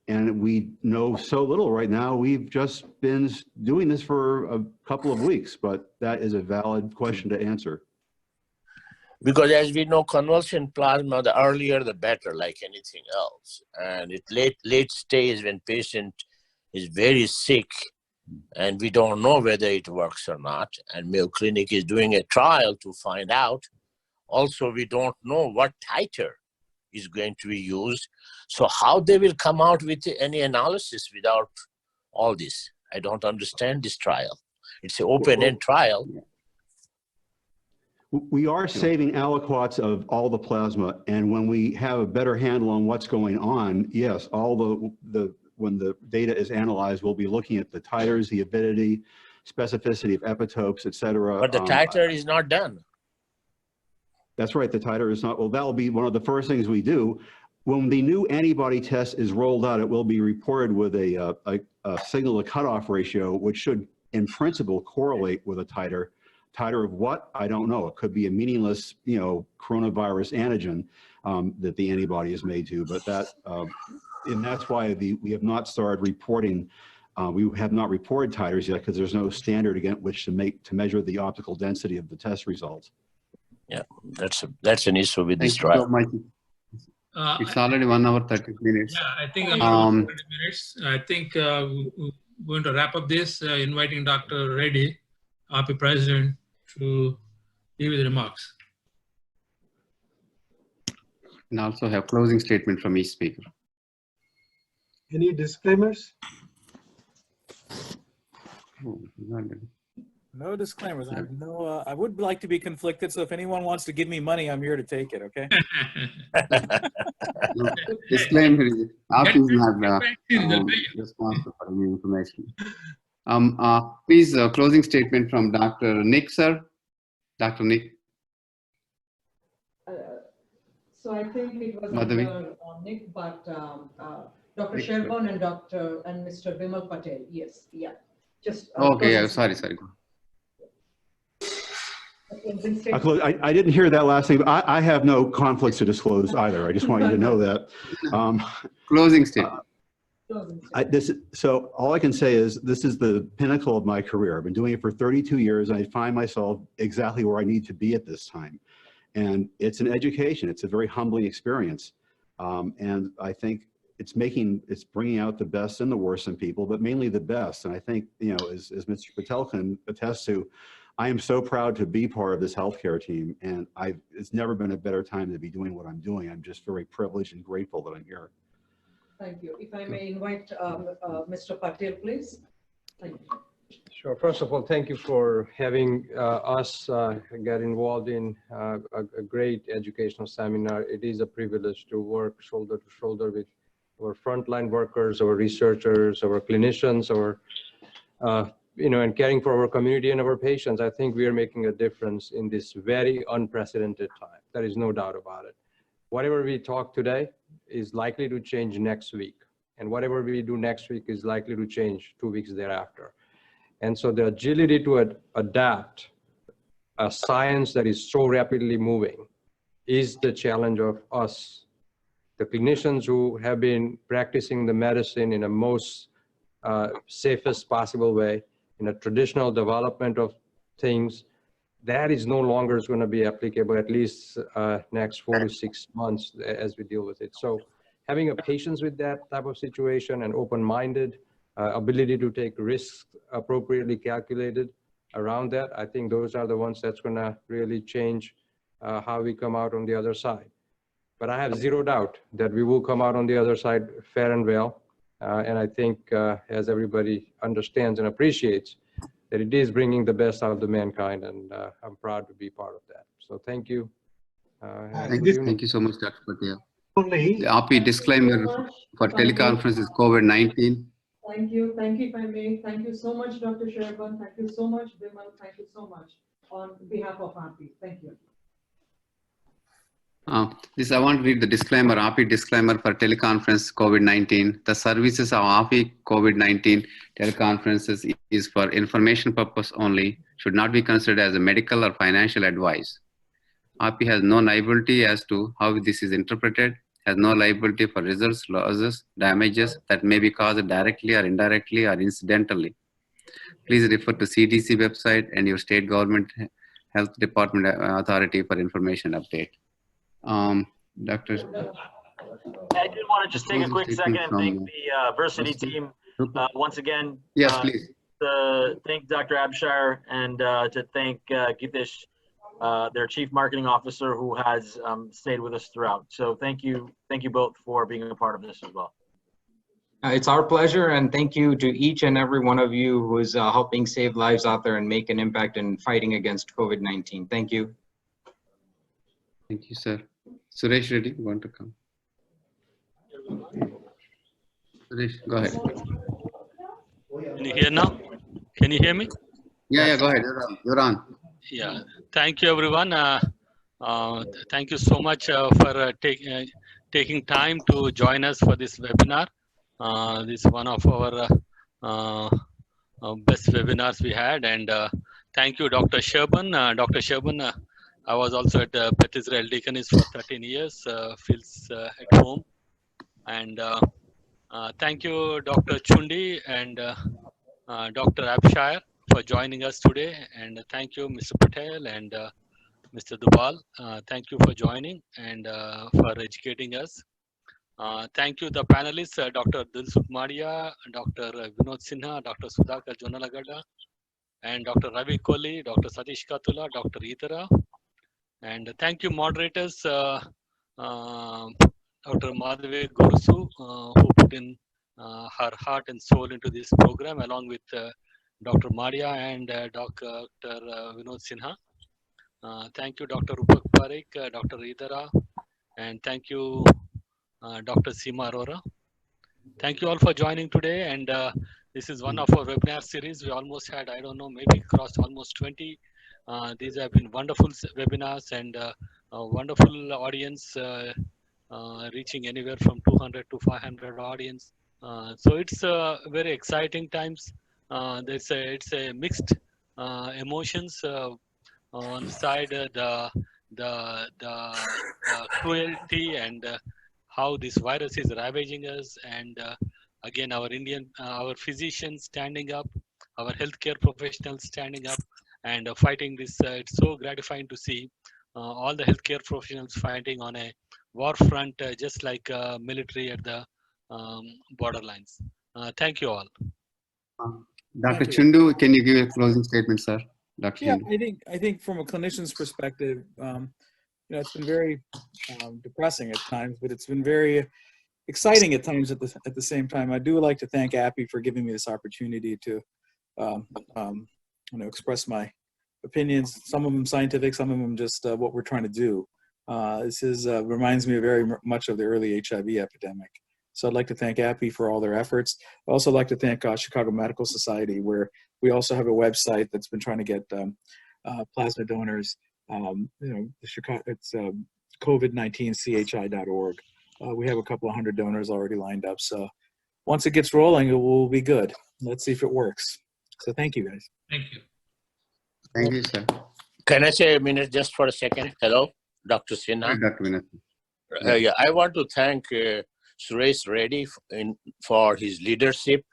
And we know so little right now. We've just been doing this for a couple of weeks, but that is a valid question to answer. Because as we know, convalescent plasma, the earlier the better, like anything else. And it late stage when patient is very sick and we don't know whether it works or not. And Mayo Clinic is doing a trial to find out. Also, we don't know what titer is going to be used. So how they will come out with any analysis without all this? I don't understand this trial. It's an open-end trial. We are saving aliquots of all the plasma, and when we have a better handle on what's going on, yes, all when the data is analyzed, we'll be looking at the titers, the avidity, specificity of epitopes, et cetera. But the titer is not done. That's right, the titer is not, well, that'll be one of the first things we do. when the new antibody test is rolled out, it will be reported with a signal to cutoff ratio, which should, in principle, correlate with a titer. Titer of what? I don't know. It could be a meaningless, coronavirus antigen that the antibody is made to, but that, and that's why we have not started reporting. We have not reported titers yet because there's no standard against which to measure the optical density of the test results. Yeah, that's an issue with this Thank you so trial. much. It's already 1 hour 30 minutes. Yeah, I think 30 minutes. I think we're going to wrap up this, inviting Dr. Reddy, API president, to give his remarks. And also have closing statement from each speaker. Any disclaimers? No disclaimers. I would like to be conflicted, so if anyone wants to give me money, I'm here to take it, okay? Disclaimer is API is not responsible for any information. Please, closing statement from Dr. Nick, sir. Dr. Nick. So I think it was Madhavi. under Nick, but Dr. Sherborne and Mr. Bimal Patel. Yes, yeah. Just Okay, yeah, sorry. I didn't hear that last thing. I have no conflicts to disclose either. I just want you to know that. Closing statement. So all I can say is this is the pinnacle of my career. I've been doing it for 32 years, and I find myself exactly where I need to be at this time. And it's an education. It's a very humbling experience. And I think it's bringing out the best and the worst in people, but mainly the best. And I think, as Mr. Patel can attest to, I am so proud to be part of this healthcare team, and it's never been a better time to be doing what I'm doing. I'm just very privileged and grateful that I'm here. Thank you. If I may invite Mr. Patel, please. Thank you. Sure. First of all, thank you for having us get involved in a great educational seminar. It is a privilege to work shoulder to shoulder with our frontline workers, our researchers, our clinicians, and caring for our community and our patients. I think we are making a difference in this very unprecedented time. There is no doubt about it. Whatever we talk today is likely to change next week. And whatever we do next week is likely to change 2 weeks thereafter. And so the agility to adapt a science that is so rapidly moving is the challenge of us, the clinicians who have been practicing the medicine in a most safest possible way, in a traditional development of things. That is no longer going to be applicable, at least next 4 to 6 months as we deal with it. So having a patience with that type of situation and open-minded, ability to take risks appropriately calculated around that, I think those are the ones that's going to really change how we come out on the other side. But I have zero doubt that we will come out on the other side fair and well. And I think as everybody understands and appreciates, that it is bringing the best out of the mankind, and I'm proud to be part of that. So thank you. Thank you so much, Dr. Patel. Only The API disclaimer for teleconference is COVID-19. Thank you. Thank you, if I may. Thank you so much, Dr. Sherborne. Thank you so much, Bimal. Thank you so much on behalf of API. Thank you. I want to read the disclaimer, API disclaimer for teleconference COVID-19. The services of API COVID-19 teleconferences is for information purpose only, should not be considered as a medical or financial advice. API has no liability as to how this is interpreted, has no liability for results, losses, damages that may be caused directly or indirectly or incidentally. Please refer to CDC website and your state government health department authority for information update. Doctor. I did want to just take a quick second and thank the Versity team once again. Yes, please. To thank Dr. Abshire and to thank Gitesh, their Chief Marketing Officer, who has stayed with us throughout. So thank you both for being a part of this as well. It's our pleasure, and thank you to each and every one of you who is helping save lives out there and make an impact in fighting against COVID-19. Thank you. Thank you, sir. Suresh Reddy, you want to come? Suresh, go ahead. Can you hear now? Can you hear me? Yeah, go ahead. You're on. Yeah. Thank you, everyone. Thank you so much for taking time to join us for this webinar. This is one of our best webinars we had, and thank you, Dr. Sherman. Dr. Sherman, I was also at Beth Israel Deaconess for 13 years, feels at home. And thank you, Dr. Chundi and Dr. Abshire for joining us today. And thank you, Mr. Patel and Mr. Dubal. Thank you for joining and for educating us. Thank you, the panelists, Dr. Dilsukh Madia, Dr. Vinod Sinha, Dr. Sudhakar Jonalagada, and Dr. Ravi Kohli, Dr. Satish Katula, Dr. Idara. And thank you, moderators, Dr. Madhavi Gorusu, who put in her heart and soul into this program, along with Dr. Madia and Dr. Vinod Sinha. Thank you, Dr. Rupak Parekh, Dr. Idara, and thank you, Dr. Seema Arora. Thank you all for joining today. And this is one of our webinar series. We almost had, I don't know, maybe crossed almost 20. These have been wonderful webinars and a wonderful audience, reaching anywhere from 200 to 500 audience. So it's very exciting times. It's a mixed emotions. On the side, the cruelty and how this virus is ravaging us, and again our physicians standing up, our healthcare professionals standing up and fighting this. It's so gratifying to see all the healthcare professionals fighting on a war front, just like military at the borderlines. Thank you all. Dr. Chundu, can you give a closing statement, sir? Dr. Yeah, Chundu. I think from a clinician's perspective, it's been very depressing at times, but it's been very exciting at times at the same time. I do like to thank API for giving me this opportunity to express my opinions. Some of them scientific, some of them just what we're trying to do. This reminds me very much of the early HIV epidemic. So I'd like to thank API for all their efforts. I'd also like to thank Chicago Medical Society, where we also have a website that's been trying to get plasma donors. It's COVID19chi.org. We have a couple of hundred donors already lined up. So once it gets rolling, it will be good. Let's see if it works. So thank you, guys. Thank you. Thank you, sir. Can I say a minute just for a second? Hello, Dr. Sinha. Dr. Vinod. Yeah, I want to thank Suresh Reddy for his leadership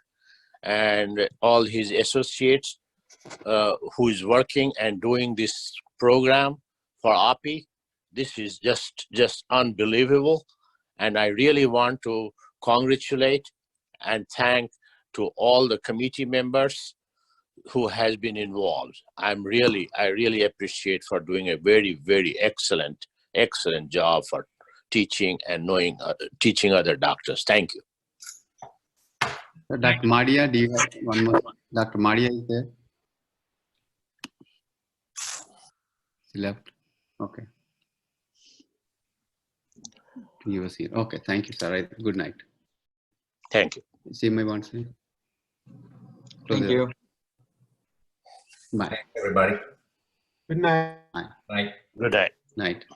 and all his associates who is working and doing this program for API. This is just unbelievable. And I really want to congratulate and thank to all the committee members who has been involved. I really appreciate for doing a very, very excellent job for teaching and teaching other doctors. Thank you. Dr. Madia, do you have one more? Dr. Madia is there? She left. Okay. He was here. Okay, thank you, sir. Good night. Thank you. See my one thing. Thank you. Bye. Thanks, everybody. Good night. Bye. Good night. Night.